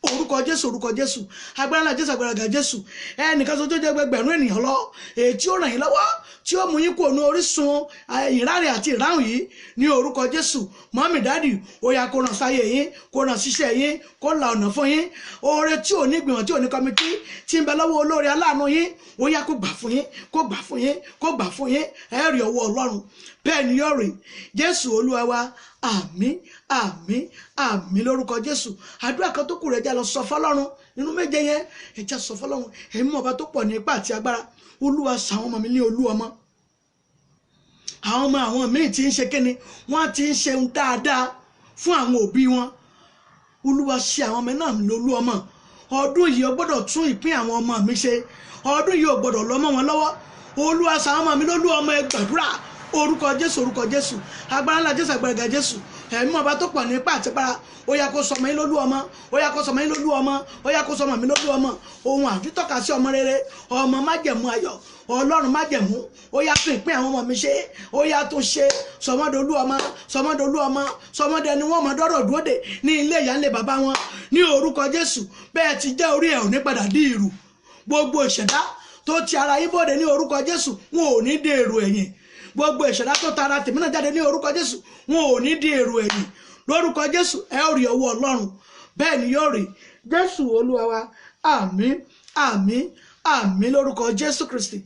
orúkọ Jésù, orúkọ Jésù, agbára ńlá Jésù, agbára Jésù. Ẹnìkan ṣoṣo tó jẹ́ gbẹgbẹ̀rún ènìyàn lọ, èyí tí ó ràn yín lọ́wọ́, tí ó mú yín kúrò ní orísun ìráre àti ìráhùn yìí ní orúkọ Jésù. Mọ́mì dáàdì, ó yá kó ràn sáyé yín, kó ràn síṣẹ́ yín, kó la ọ̀nà fún yín. Oore tí ò ní ìgbìmọ̀, tí ò ní kọ́mítì, tí ń bẹ lọ́wọ́ olóore aláàánú yín, ó yá kó gbà fún yín, kó gbà fún yín, kó gbà fún yín. Ẹ rí ọwọ́ Ọlọ́run, bẹ́ẹ̀ ni yóò rí. Jésù Olúwa wa, àmín àmín àmín lórúkọ Jésù. Àdúrà kan tó kù rẹ̀ já lọ sọ fọ́lọ́run nínú méje yẹn. Ẹ já sọ fọ́lọ́run, ẹ̀mí ọba tó pọ̀ ní ipá àti agbára. Olúwa ṣàwọn ọmọ mi ní olú ọmọ. Àwọn ọmọ àwọn míì tí ń ṣe kíni, wọ́n ti ń ṣe dáadáa fún àwọn òbí wọn. Olúwa ṣe àwọn ọmọ náà lólú ọmọ. Ọdún yìí ó gbọ́dọ̀ tún ìpín àwọn ọmọ mi ṣe. Ọdún yìí ó gbọ́dọ̀ lọ mọ́ wọn lọ́wọ́. Olúwa ṣàwọn ọmọ mi lólú ọmọ. Ẹ gbàdúrà orúkọ Jésù, orúkọ Jésù, agbára ńlá Jésù, agbára Jésù. Ẹ̀mí ọba tó pọ̀ ní ipá àti agbára, ó yá kó sọmọ yín lólú ọmọ, ó yá kó sọmọ yín lólú ọmọ, ó yá kó sọmọ mi lólú ọmọ. Ohun àfitọ́ka sí ọmọ rere, ọmọ májẹ̀mú ayọ̀, Ọlọ́run májẹ̀mú, ó yá tún ìpín àwọn ọmọ mi ṣe, ó yá tún ṣe. Sọmọdolú ọmọ, sọmọdolú ọmọ, sọmọdé ni wọ́n mọ dọ́rọ̀ dúró dè ní ilé ìyá ńlẹ̀ bàbá wọn ní orúkọ Jésù. Bẹ́ẹ̀ ti jẹ́ orí ẹ̀ ò ní padà dí ìrù. Gbogbo ìṣẹ̀dá tó ti ara yín bòde ní orúkọ Jésù, wọn ò ní dé èrò ẹ̀yìn. Gbogbo ìṣẹ̀dá tó tara tèmi náà jáde ní orúkọ Jésù, wọn ò ní dé èrò ẹ̀yìn lórúkọ Jésù. Ẹ ó rí ọwọ́ Ọlọ́run, bẹ́ẹ̀ ni yóò rí. Jésù Olúwa wa, àmín àmín àmín lórúkọ Jésù Kristi.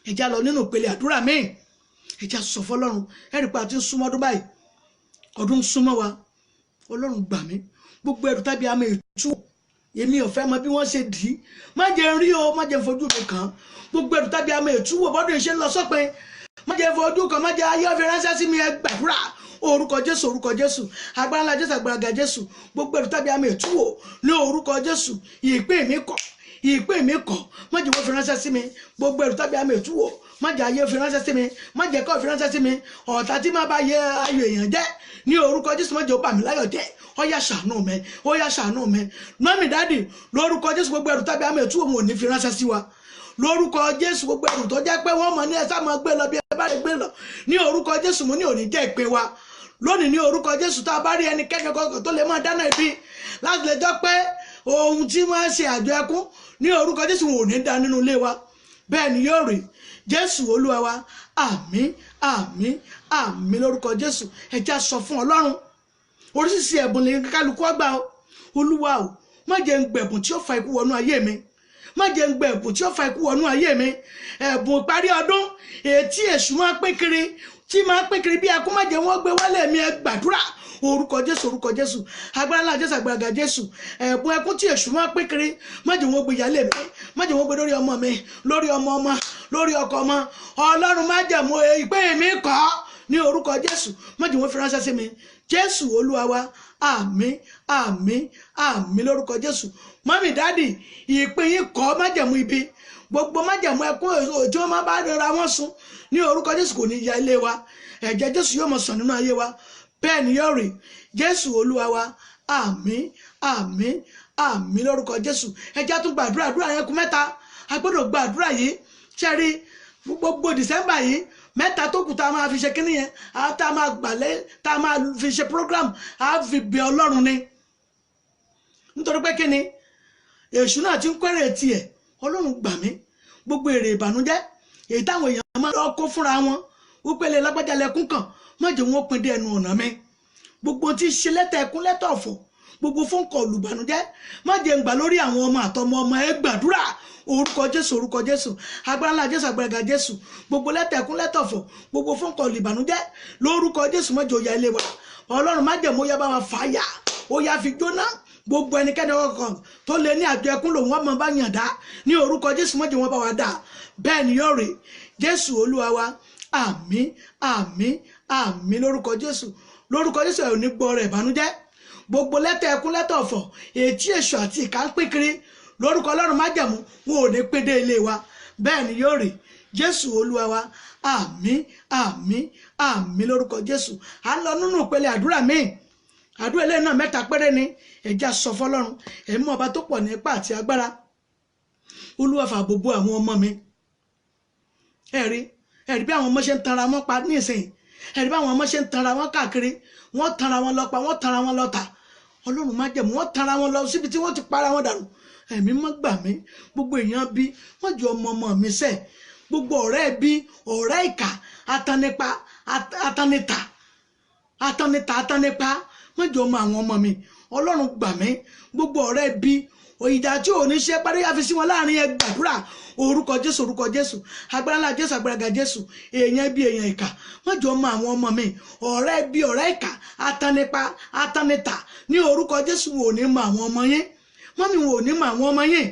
Ẹ já lọ nínú ìpele àdúrà míì. Ẹ já sọ fọ́lọ́run. Ẹ rí pé a ti ń súnmọ́ ọdún báyìí, ọdún ń súnmọ́ wa. Ọlọ́run gbà mí, gbogbo ẹrù tàbí àmì ètú èmi ò fẹ́ mọ bí wọ́n ṣe dì í. Má jẹ́ rí o, má jẹ́ fojú mi kàn. Gbogbo ẹrù tàbí àmì ètú wò bọ́dún ìṣe ń lọ sọ́pin. Má jẹ́ fojú kan, má jẹ́ ayé ọ̀fẹ́ ránṣẹ́ sí mi. Ẹ gbàdúrà orúkọ Jésù, orúkọ Jésù, agbára ńlá Jésù, agbára Jésù. Gbogbo ẹrù tàbí àmì ètú wò ní orúkọ Jésù. Ìpín mi kọ̀, ìpè mi kọ̀ má jẹ́ wọ́n fi ránṣẹ́ sí mi gbogbo ẹrù tàbí àmì ìtúwò má jẹ́ ayé fi ránṣẹ́ sí mi má jẹ́ kọ́ fi ránṣẹ́ sí mi ọ̀tá tí má bá yẹ ayọ̀ èèyàn jẹ́ ní orúkọ Jésù má jẹ́ ó bà mí láyọ̀ jẹ́ ó yá ṣàánú mi ó yá ṣàánú mi mọ́mì dáàdì lórúkọ Jésù gbogbo ẹrù tàbí àmì ìtúwò wọn ò ní fi ránṣẹ́ sí wa lórúkọ Jésù gbogbo ẹrù tó jẹ́ pé wọ́n mọ̀ ní ẹ̀sà máa gbé lọ bí ẹ bá lè gbé lọ ní orúkọ Jésù mo ní òní jẹ́ ìpín wa lónìí ní orúkọ Jésù tá a bá rí ẹnikẹ́ni kankan tó lè máa dáná ibi láti lè jọ pé ohun tí wọ́n ṣe àjọ ẹkún ní orúkọ Jésù wọn ò ní dá nínú ilé wa bẹ́ẹ̀ ni yóò rí Jésù Olúwa wa àmín àmín àmín lórúkọ Jésù ẹ jẹ́ á sọ fún Ọlọ́run oríṣiríṣi ẹ̀bùn lè kálukú ọgbà Olúwa o má jẹ́ ń gbẹ̀bùn tí ó fa ikú wọnú ayé mi má jẹ́ ń gbẹ̀bùn tí ó fa ikú wọnú ayé mi ẹ̀bùn ìparí ọdún ètí èṣù máa pín kiri tí máa pín kiri bí ẹkún má jẹ́ wọ́n gbé wálé mi ẹ gbàdúrà orúkọ Jésù agbára ńlá Jésù agbára Jésù ẹ̀bùn ẹkún tí èṣù máa pín kiri má jẹ́ wọ́n gbé yálé mi má jẹ́ wọ́n gbé lórí ọmọ mi lórí ọmọ ọmọ lórí ọkọ ọmọ Ọlọ́run má jẹ́ mọ́ ìpè mi kọ́ ní orúkọ Jésù má jẹ́ wọ́n fi ránṣẹ́ sí mi Jésù Olúwa wa àmín àmín àmín lórúkọ Jésù mọ́mì dáàdì ìpín yín kọ́ májẹ̀mú ibi gbogbo májẹ̀mú ẹkún tí wọ́n máa bá ra wọ́n sùn ní orúkọ Jésù kò ní ya ilé wa ẹ̀jẹ̀ Jésù yóò mọ̀ sàn nínú ayé wa bẹ́ẹ̀ ni yóò rí Jésù Olúwa wa àmín àmín àmín lórúkọ Jésù ẹjẹ́ tún gbàdúrà àdúrà yẹn kù mẹ́ta a gbọ́dọ̀ gbàdúrà yìí ṣẹ́rí gbogbo December yìí mẹ́ta tó kù tá a máa fi ṣe kínní yẹn tá a máa gbàlẹ́ tá a máa fi ṣe program a fi bẹ Ọlọ́run ni nítorí pé kíni èṣù náà ti ń kọ́rẹ̀ tiẹ̀ Ọlọ́run gbà mí gbogbo èrè ìbànújẹ́ èyí táwọn èèyàn máa lọ kó fúnra wọn wípé lè lágbájá lẹkún kàn má jẹ́ wọn pin dé ẹnu ọ̀nà mi gbogbo tí ṣe lẹ́tà ẹkún lẹ́tà ọ̀fọ̀ gbogbo fún kọ olùbànújẹ́ má jẹ́ ń gbà lórí àwọn ọmọ àtọmọ ọmọ ẹ gbàdúrà orúkọ Jésù agbára ńlá Jésù agbára Jésù gbogbo lẹ́tà ẹkún lẹ́tà ọ̀fọ̀ gbogbo fún kọ olùbànújẹ́ lórúkọ Jésù má jẹ́ ó ya ilé wa Ọlọ́run má jẹ́ mo yá bá wa fàyà ó yá fi jóná gbogbo ẹnikẹ́ni ọkàn tó lé ní àjọ ẹkún lòun ọmọ bá yàn dá ní orúkọ Jésù má jẹ́ wọn bá wa dá bẹ́ẹ̀ ni yóò rí Jésù Olúwa wa àmín àmín àmín lórúkọ Jésù ẹ̀ ò ní gbọ́ rẹ̀ ìbànújẹ́ gbogbo lẹ́tà ẹkún lẹ́tà ọ̀fọ̀ ètí èṣù àti ìkà ń pín kiri lórúkọ Ọlọ́run májẹ̀mú wọn ò ní pín dé ilé wa bẹ́ẹ̀ ni yóò rí Jésù Olúwa wa àmín àmín àmín lórúkọ Jésù à ń lọ nínú ìpele àdúrà míì àdúrà ilé náà mẹ́ta péré ni ẹ̀já sọ fọ́lọ́run ẹ̀mí ọba tó pọ̀ ní ipá àti agbára Olúwa fàbò bo àwọn ọmọ mi ẹ̀rí bí àwọn ọmọ ṣe ń tanra wọn pa ní ìsìn ẹ̀rí bí àwọn ọmọ ṣe ń tanra wọn káàkiri wọ́n tanra wọn lọ pa wọ́n tanra wọn lọ tà Ọlọ́run má jẹ̀mú wọ́n tanra wọn lọ síbi tí wọ́n ti para wọn dànù ẹ̀mí má gbà mí gbogbo èèyàn bí wọ́n jẹ́ ọmọ mi sẹ́ gbogbo ọ̀rẹ́ bí ọ̀rẹ́ ìkà atanipa atanita wọ́n jẹ́ ọmọ àwọn ọmọ mi Ọlọ́run gbà mí gbogbo ọ̀rẹ́ bí ìjà tí ò ní ṣe parí àfi sí wọn láàrin ẹ gbàdúrà orúkọ Jésù agbára ńlá Jésù agbára Jésù èèyàn bí èèyàn ìkà wọ́n jọ mọ àwọn ọmọ mi ọ̀rẹ́ bí ọ̀rẹ́ ìkà atanipa atanita ní orúkọ Jésù wò ní mọ àwọn ọmọ yín mọ́mí wò ní mọ àwọn ọmọ yín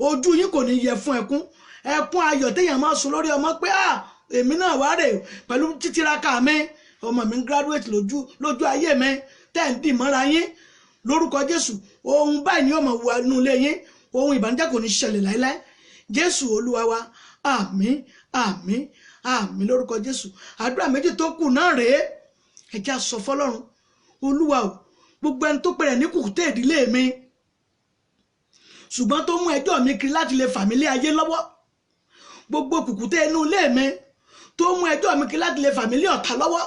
ojú yín kò ní yẹ fún ẹkún ayọ̀ téèyàn máa sùn lórí ọmọ pé èmi náà wá rè pẹ̀lú títíraká mi ọmọ mi ń graduate lójú ayé mi tẹ́ ń dì mọ́ra yín lórúkọ Jésù ohun báyìí ni ó máa wà nínú ilé yín ohun ìbànújẹ́ kò ní ṣẹlẹ̀ láíláí Jésù Olúwa wa àmín àmín àmín lórúkọ Jésù àdúrà méjì tó kù náà rèé ẹ jẹ́ á sọ fọ́lọ́run Olúwa o gbogbo ẹni tó pèrè ní kùkùté ìdílé mi ṣùgbọ́n tó mú ẹjọ́ mi kiri láti lè fà mí lé ayé lọ́wọ́ gbogbo kùkùté inú ilé mi tó mú ẹjọ́ mi kiri láti lè fà mí lé ọ̀tá lọ́wọ́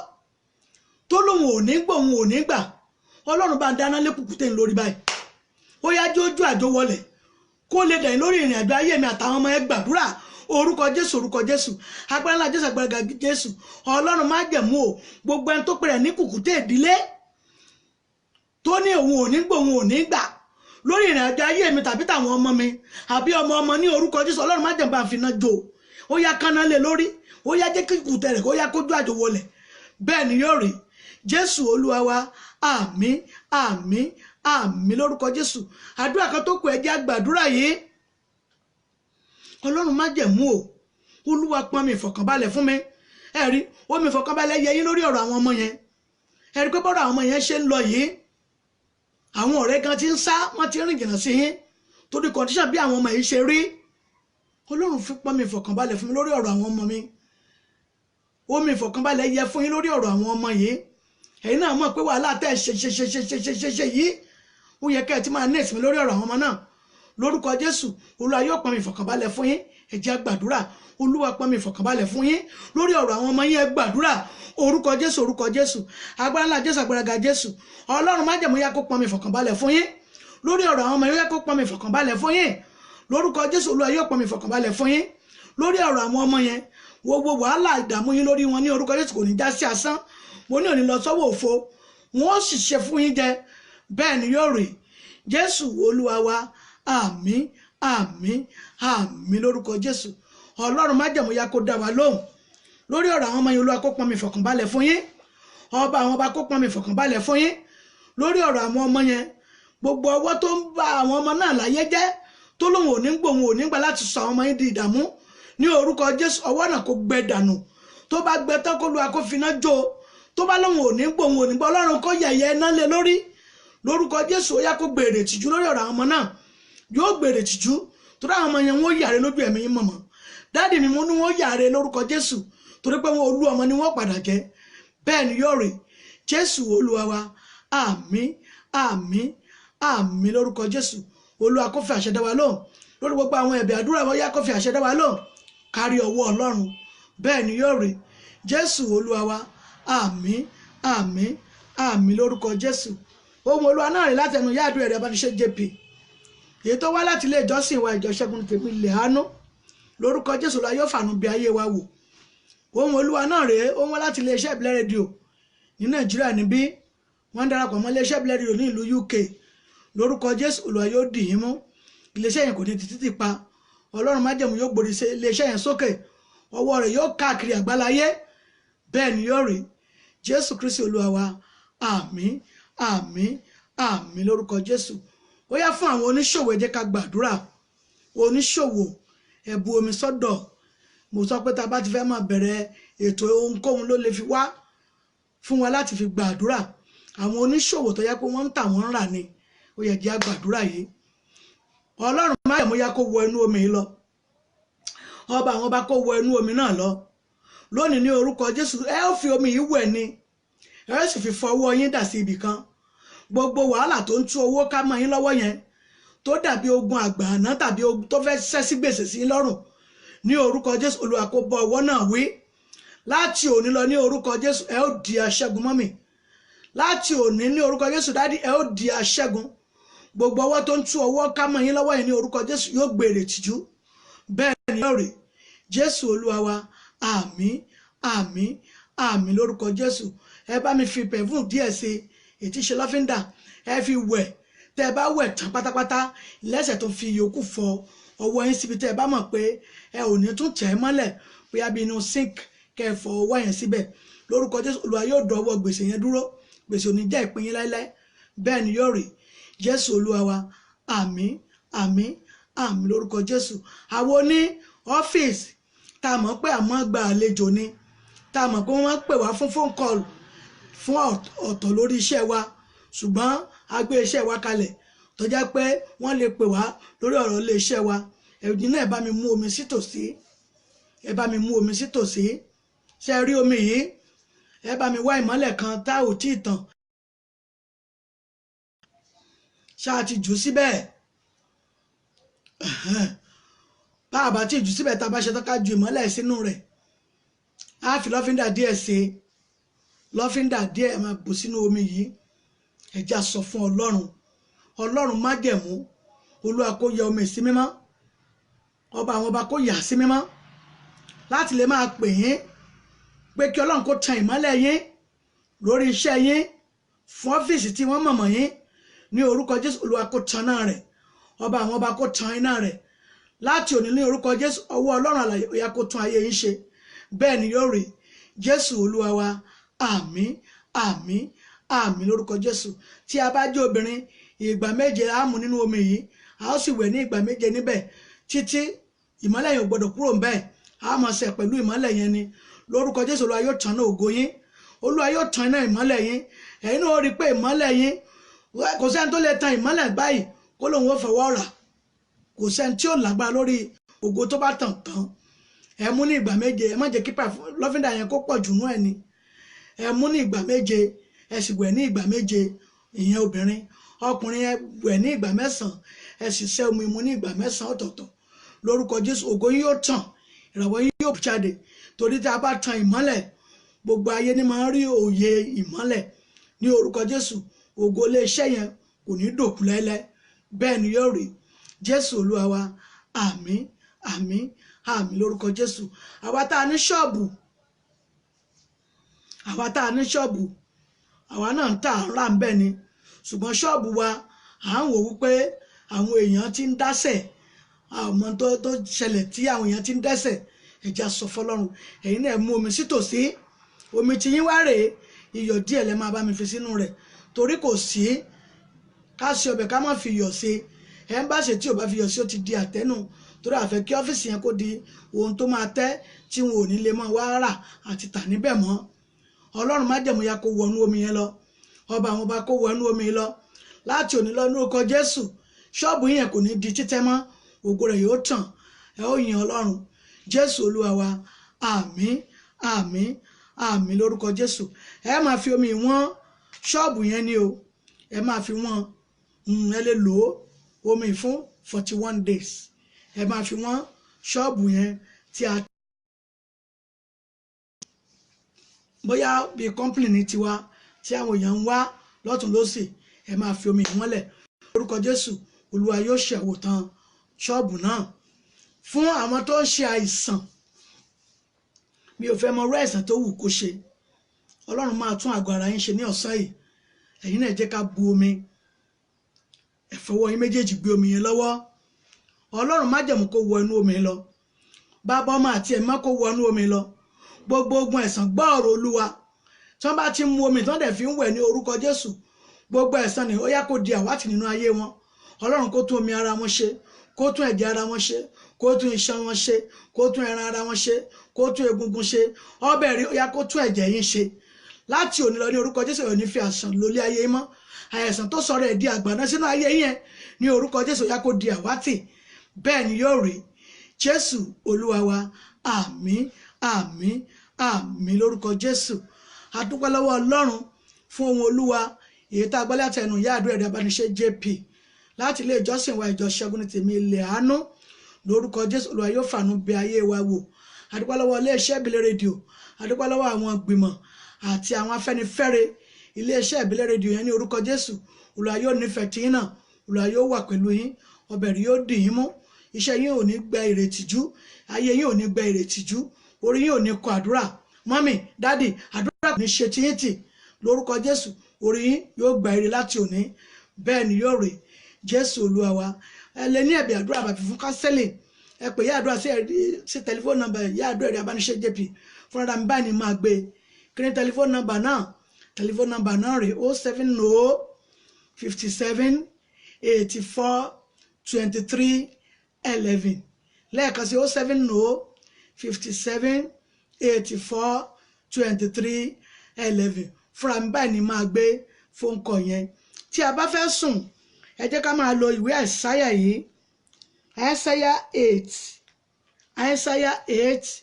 tó lóun ò ní gbọ́ òun ò ní gbà Ọlọ́run bá ń dáná lé kùkùté lórí báyìí ó yá jójú àjò wọlẹ̀ kó lè dẹ̀yìn lórí ìrìn àjò ayé mi àtàwọn ọmọ ẹ gbàdúrà orúkọ Jésù agbára ńlá Jésù agbára Jésù Ọlọ́run má jẹ̀mú o gbogbo ẹni tó pèrè ní kùkùté ìdílé tó ní òun ò ní gbọ́ òun ò ní gbà lórí ìrìn àjò ayé mi tàbí tàwọn ọmọ mi àbí ọmọ ní orúkọ Jésù Ọlọ́run má jẹ̀mú bá fi náà jò ó yá kaná lé lórí ó yá jẹ́ kí kùkùté rẹ̀ kó yá kójú àjò wọlẹ̀ bẹ́ẹ̀ ni yóò rí Jésù Olúwa wa àmín àmín àmín lórúkọ Jésù àdúrà kan tó kù ẹ jẹ́ á gbàdúrà yìí Ọlọ́run má jẹ̀mú o Olúwa pọ́n mi ìfọ̀kànbalẹ̀ fún mi ẹ̀rí omi ìfọ̀kànbalẹ̀ yẹ yín lórí ọ̀rọ̀ àwọn ọmọ yẹn ẹ̀rí pé bọ́rọ̀ àwọn ọmọ yẹn ṣe ń lọ yìí àwọn ọ̀rẹ́ gan ti ń sá wọ́n ti rìn jìnnà sí yín torí condition bí àwọn ọmọ yìí ṣe rí ọlọ́run fi pọ́n mi ìfọ̀kànbalẹ̀ fún mi lórí ọ̀rọ̀ àwọn ọmọ mi omi ìfọ̀kànbalẹ̀ yẹ fún yín lórí ọ̀rọ̀ àwọn ọmọ yìí ẹ̀yin náà mọ̀ pé wàhálà tẹ́ ṣe yìí ó yẹ kẹ́ ẹ ti máa ní ìsinmi lórí ọ̀rọ̀ àwọn ọmọ náà lórúkọ Jésù Olúwa yóò pọ́n mi ìfọ̀kànbalẹ̀ fún yín ẹ jẹ́ gbàdúrà Olúwa pọ́n mi ìfọ̀kànbalẹ̀ fún yín lórí ọ̀rọ̀ àwọn ọmọ yín ẹ gbàdúrà orúkọ Jésù agbára ńlá Jésù agbára Jésù Ọlọ́run májẹ̀mú yá kó pọ́n mi ìfọ̀kànbalẹ̀ fún yín lórí ọ̀rọ̀ àwọn ọmọ yín yá kó pọ́n mi ìfọ̀kànbalẹ̀ fún yín lórúkọ Jésù Olúwa yóò pọ́n mi ìfọ̀kànbalẹ̀ fún yín lórí ọ̀rọ̀ àwọn ọmọ yẹn gbogbo wàhálà ìdààmú yín lórí wọn ní orúkọ Jésù kò ní já sí asán mo ní òní lọ sọ́wọ́ òfo wọn ó sì ṣe fún yín jẹ bẹ́ẹ̀ ni yóò rí Jésù Olúwa wa àmín àmín àmín lórúkọ Jésù Ọlọ́run májẹ̀mú yá kó dá wa lóhùn lórí ọ̀rọ̀ àwọn ọmọ yín Olúwa kó pọ́n mi ìfọ̀kànbalẹ̀ fún yín ọba àwọn ọba kó pọ́n mi ìfọ̀kànbalẹ̀ fún yín lórí ọ̀rọ̀ àwọn ọmọ yẹn gbogbo ọwọ́ tó ń bá àwọn ọmọ náà láyé jẹ́ tó lóun ò ní gbòun ò ní gbà láti sọ àwọn ọmọ yín di ìdààmú ní orúkọ Jésù ọwọ́ náà kó gbẹ dànù tó bá gbẹ tán kó Olúwa kó finá jó tó bá lóun ò ní gbòun ò ní gbà Ọlọ́run kó yẹ̀yẹ́ iná lé lórí lórúkọ Jésù ó yá kó gbèrè tìjú lórí ọ̀rọ̀ àwọn ọmọ náà yóò gbèrè tìjú torí àwọn ọmọ yẹn wọ́n yàrá lójú ẹ̀mí yín mọ̀mọ́ dáàdì mi mú ní wọ́n yàrá lórúkọ Jésù torí pé wọn olú ọmọ ni wọ́n padà jẹ́ bẹ́ẹ̀ ni yóò rí Jésù Olúwa wa àmín àmín àmín lórúkọ Jésù Olúwa kó fi àṣẹ dá wa lóhùn lórí gbogbo àwọn ẹ̀bẹ̀ àdúrà wọn yá kó fi àṣẹ dá wa lóhùn kárí ọwọ́ Ọlọ́run bẹ́ẹ̀ ni yóò rí Jésù Olúwa wa àmín àmín àmín lórúkọ Jésù ohun Olúwa náà rí látẹnu yáàdú ẹ̀rẹ́ Abániṣe JP èyí tó wá láti ilé ìjọsìn wa ìjọ Ṣẹ́gun tèmi ilẹ̀ àánú lórúkọ Jésù la yóò fàánú bí ayé wa wò ohun Olúwa náà rèé ó wá láti iléeṣẹ́ ìbílẹ̀ rédíò ní Nàìjíríà níbí wọ́n darapọ̀ mọ́ iléeṣẹ́ ìbílẹ̀ rédíò ní ìlú UK lórúkọ Jésù Olúwa yóò dì yín mú iléeṣẹ́ yẹn kò ní títí pa Ọlọ́run májẹ̀mú yóò gbòdì sí iléeṣẹ́ yẹn sókè ọwọ́ rẹ̀ yóò káàkiri àgbáláyé bẹ́ẹ̀ ni yóò rí Jésù Kristi Olúwa wa àmín àmín àmín lórúkọ Jésù ó yá fún àwọn oníṣòwò ẹ jẹ́ ká gbàdúrà oníṣòwò ẹ bu omi sọ́dọ̀ mo sọ pé tá a bá ti fẹ́ máa bẹ̀rẹ̀ ètò ohunkóhun ló lè fi wá fún wa láti fi gbàdúrà àwọn oníṣòwò tó yẹ pé wọ́n ń tà wọ́n ń rà ni ó yẹ jẹ́ àgbàdúrà yìí Ọlọ́run májẹ̀mú yá kó wọ inú omi yìí lọ ọba àwọn ọba kó wọ inú omi náà lọ lónìí ní orúkọ Jésù ẹ ó fi omi yìí wẹ̀ ni ẹ sì fi fọwọ́ yín dà sí ibì kan gbogbo wàhálà tó ń tú owó ká mọ́ yín lọ́wọ́ yẹn tó dàbí ogun àgbààná tàbí ogun tó fẹ́ ṣẹ́ sí gbèsè sí lọ́rùn ní orúkọ Jésù Olúwa kó bọ́ ọwọ́ náà wí láti òní lọ ní orúkọ Jésù ẹ ó di aṣẹ́gun mọ́mì láti òní ní orúkọ Jésù dádì ẹ ó di aṣẹ́gun gbogbo ọwọ́ tó ń tú ọwọ́ ká mọ́ yín lọ́wọ́ yẹn ní orúkọ Jésù yóò gbèrè tìjú bẹ́ẹ̀ ni yóò rí Jésù Olúwa wa àmín àmín àmín lórúkọ Jésù ẹ bá mi fi pẹ̀fún díẹ̀ sí ètí ṣe lọ́fíńdà ẹ fi wẹ̀ tẹ́ ẹ bá wẹ̀ tán pátápátá lẹ́sẹ̀ tó fi yòókù fọ ọwọ́ yín síbi tẹ́ ẹ bá mọ̀ pé ẹ ò ní tún tẹ̀ ẹ́ mọ́lẹ̀ bóyá bí inú sink kẹ́ ẹ fọ ọwọ́ yẹn síbẹ̀ lórúkọ Jésù Olúwa yóò dọwọ́ gbèsè yẹn dúró gbèsè ò ní jẹ́ ìpín yín láéláé bẹ́ẹ̀ ni yóò rí Jésù Olúwa wa àmín àmín àmín lórúkọ Jésù àwọn oní ọ́fíìsì tá a mọ̀ pé àmọ́ gba àlejò ni tá a mọ̀ pé wọ́n pè wá fún phone call fún ọ̀tọ̀ lórí iṣẹ́ wa ṣùgbọ́n a gbé iṣẹ́ wa kalẹ̀ tó jẹ́ pé wọ́n lè pè wá lórí ọ̀rọ̀ ilé iṣẹ́ wa ẹ̀yin náà ẹ bá mi mú omi sítòsí ẹ bá mi mú omi sítòsí ṣe rí omi yìí ẹ bá mi wá ìmọ́lẹ̀ kan tá ò tí ì tàn ṣáà ti jù síbẹ̀ bá a bá tí ì jù síbẹ̀ tá a bá ṣe tán ká ju ìmọ́lẹ̀ sínú rẹ̀ á fi lọ́fíńdà díẹ̀ sí lọ́fíńdà díẹ̀ ẹ máa bù sínú omi yìí ẹ já sọ fún Ọlọ́run májẹ̀mú Olúwa kó yẹ omi sí mímọ́ ọba àwọn ọba kó yà sí mímọ́ láti lè máa pè yín pé kí Ọlọ́run kó tan ìmọ́lẹ̀ yín lórí iṣẹ́ yín fún ọ́fíìsì tí wọ́n mọ̀mọ́ yín ní orúkọ Jésù Olúwa kó tan náà rẹ̀ ọba àwọn ọba kó tan iná rẹ̀ láti òní ní orúkọ Jésù ọwọ́ Ọlọ́run àlàyé ó yá kó tún ayé yín ṣe bẹ́ẹ̀ ni yóò rí Jésù Olúwa wa àmín àmín àmín lórúkọ Jésù tí a bá jẹ́ obìnrin ìgbà méje á mú nínú omi yìí a ó sì wẹ̀ ní ìgbà méje níbẹ̀ títí ìmọ́lẹ̀ yẹn ò gbọdọ̀ kúrò ńbẹ̀ a máa ṣe pẹ̀lú ìmọ́lẹ̀ yẹn ni lórúkọ Jésù Olúwa yóò tan náà ògo yín Olúwa yóò tan iná ìmọ́lẹ̀ yín ẹ̀yin náà rí pé ìmọ́lẹ̀ yín kò sẹ́ni tó lè tan ìmọ́lẹ̀ báyìí kó lóun ó fọwọ́ rà kò sẹ́ni tí ó lágbára lórí ògo tó bá tàn tán. Ẹ mú ní ìgbà méje, ẹ má jẹ́ kí lọ́fíńdà yẹn kó pọ̀ jù nú ẹ̀ ni. Ẹ mú ní ìgbà méje, ẹ sì wẹ̀ ní ìgbà méje, ìyẹn obìnrin. Ọkùnrin ẹ wẹ̀ ní ìgbà 9, ẹ sì ṣẹ́ omi mu ní ìgbà 9 ọ̀tọ̀ọ̀tọ̀. Lórúkọ Jésù ògo yín yóò tàn, ìràwọ̀ yín yóò jáde, torí tí a bá tan ìmọ́lẹ̀ gbogbo ayé ni máa ń rí òye ìmọ́lẹ̀. Ní orúkọ Jésù ògo ilé iṣẹ́ yẹn kò ní dòkú láéláé, bẹ́ẹ̀ ni yóò rí. Jésù Olúwa wa, àmín àmín àmín lórúkọ Jésù. Àwa tá a ní ṣọ́ọ̀bù, àwa náà ń tà ń rà ń bẹ̀ ni, ṣùgbọ́n ṣọ́ọ̀bù wa à ń wò wípé àwọn èèyàn ti ń dásẹ̀, àwọn tó ṣẹlẹ̀ tí àwọn èèyàn ti ń dẹ́sẹ̀, ẹja sọ fọ́lọ́run. Ẹ̀yin náà mú omi sítòsí, omi tí yín wá rèé, iyọ̀ díẹ̀ lẹ máa bá mi fi sínú rẹ̀, torí kò sí ká ṣe ọbẹ̀ ká má fi iyọ̀ sí. Ẹ ń bá ṣe tí ò bá fi iyọ̀ sí ó ti di àtẹ́nù, torí àfẹ́ kí ọ́fíìsì yẹn kó di ohun tó máa tẹ́ tí wọn ò ní lè máa wá rà àti tà níbẹ̀ mọ́. Ọlọ́run májẹ̀mú ya kó wọnú omi yẹn lọ, ọba àwọn ọba kó wọnú omi lọ láti òní lọ ní orúkọ Jésù. Ṣọ́ọ̀bù yẹn kò ní di títẹ́ mọ́, ògo rẹ̀ yóò tàn, ẹ ó yin Ọlọ́run. Jésù Olúwa wa, àmín àmín àmín lórúkọ Jésù. Ẹ máa fi omi wọ́n ṣọ́ọ̀bù yẹn ni o, ẹ máa fi wọ́n, ẹ lè lò ó omi fún 41 days. Ẹ máa fi wọ́n ṣọ́ọ̀bù yẹn tí a bóyá bíi kọ́ńpìnì ní tiwa tí àwọn èèyàn ń wá lọ́tún lósì, ẹ máa fi omi ìwọ́nlẹ̀. Lórúkọ Jésù Olúwa yóò ṣẹ̀wòtán ṣọ́ọ̀bù náà. Fún àwọn tó ń ṣe àìsàn, mi ò fẹ́ mọ irú àìsàn tó wù kó ṣe, Ọlọ́run máa tún àgọ́ ara yín ṣe ní ọ̀sán yìí. Ẹ̀yin náà jẹ́ ká bu omi, ẹ fọwọ́ yín méjèèjì gbé omi yẹn lọ́wọ́. Ọlọ́run májẹ̀mú kó wọ inú omi lọ, Bàbá Ọmọ àti Ẹ̀mí Mímọ́ kó wọ inú omi lọ. Gbogbo ogun ẹ̀san gbọ́ ọ̀rọ̀ Olúwa, tí wọ́n bá ti mu omi tí wọ́n dẹ̀ fi ń wẹ̀ ní orúkọ Jésù, gbogbo ẹ̀san ni ó yá kó di àwátì nínú ayé wọn. Ọlọ́run kó tún omi ara wọn ṣe, kó tún ẹ̀jẹ̀ ara wọn ṣe, kó tún iṣan wọn ṣe, kó tún ẹran ara wọn ṣe, kó tún egungun ṣe, ọbẹ̀ rí ó yá kó tún ẹ̀jẹ̀ yín ṣe. Láti òní lọ ní orúkọ Jésù ò ní fi àìsàn lólé ayé mọ́. Àìsàn tó sọ̀rọ̀ ẹ̀ di àgbàná sínú ayé yẹn ní orúkọ Jésù ó yá kó di àwátì, bẹ́ẹ̀ ni yóò rí. Jésù Olúwa wa, àmín àmín àmín lórúkọ Jésù. A dúpẹ́ lọ́wọ́ Ọlọ́run fún ohun Olúwa èyí tá a gbọ́ láti ẹnu ìyá àdúrà ẹ̀dá abániṣe JP láti ilé ìjọsìn wa ìjọ Ṣẹ́gun ní tèmi ilẹ̀ àánú. Lórúkọ Jésù Olúwa yóò fàánú bẹ̀ ayé wa wò. A dúpẹ́ lọ́wọ́ iléeṣẹ́ ìbílẹ̀ rédíò, a dúpẹ́ lọ́wọ́ àwọn ìgbìmọ̀ àti àwọn afẹ́nifẹ́re iléeṣẹ́ ìbílẹ̀ rédíò yẹn ní orúkọ Jésù. Olúwa yóò nífẹ̀ẹ́ tiyín náà, Olúwa yóò wà pẹ̀lú yín, ọbẹ̀ rí yóò dì yín mú, iṣẹ́ yín ò ní gba ìrètìjú, ayé yín ò ní gba ìrètìjú, orí yín ò ní kọ àdúrà. Mọ́mì, dádì, àdúrà kò ní ṣe tiyín tì. Lórúkọ Jésù orí yín yóò gba ire láti òní, bẹ́ẹ̀ ni yóò rí. Jésù Olúwa wa. Ẹ lè ní ẹ̀bì àdúrà àbàbí fún counseling, ẹ pè yá àdúrà sí tẹlifóònù nọ́mbà yá àdúrà ẹ̀dá abániṣe JP fúnra mi báyìí ni máa gbé. Kí ni tẹlifóònù nọ́mbà náà? Tẹlifóònù nọ́mbà náà rè 070 57 84 23 11. Lẹ́ẹ̀kan sí 070 57 84 23 11. Fúnra mi báyìí ni máa gbé fóònù kọ yẹn. Tí a bá fẹ́ sùn, ẹ jẹ́ ká máa lo ìwé Àìsáyà yìí, Àìsáyà 8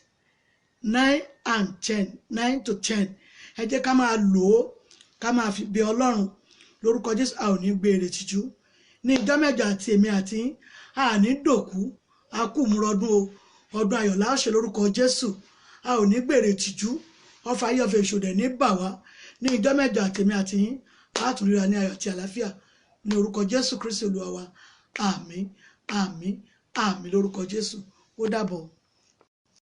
9 and 10, 9 to 10. Ẹ jẹ́ ká máa lò ó, ká máa fi bẹ̀ Ọlọ́run. Lórúkọ Jésù a ò ní gbé ìrètìjú. Ní ìjọ mẹ́jọ àti èmi àti a ní dòkú, a kú múrọ̀dún o, ọdún ayọ̀ la ó ṣe lórúkọ Jésù. A ò ní gbé ìrètìjú, ọfà ayé ọfà èṣù dẹ̀ ní bà wá. Ní ìjọ mẹ́jọ àti èmi àti a tún ríra ní ayọ̀ àti àlàáfíà ní orúkọ Jésù Kristi Olúwa wa. Àmín àmín àmín lórúkọ Jésù. Ó dàbọ̀.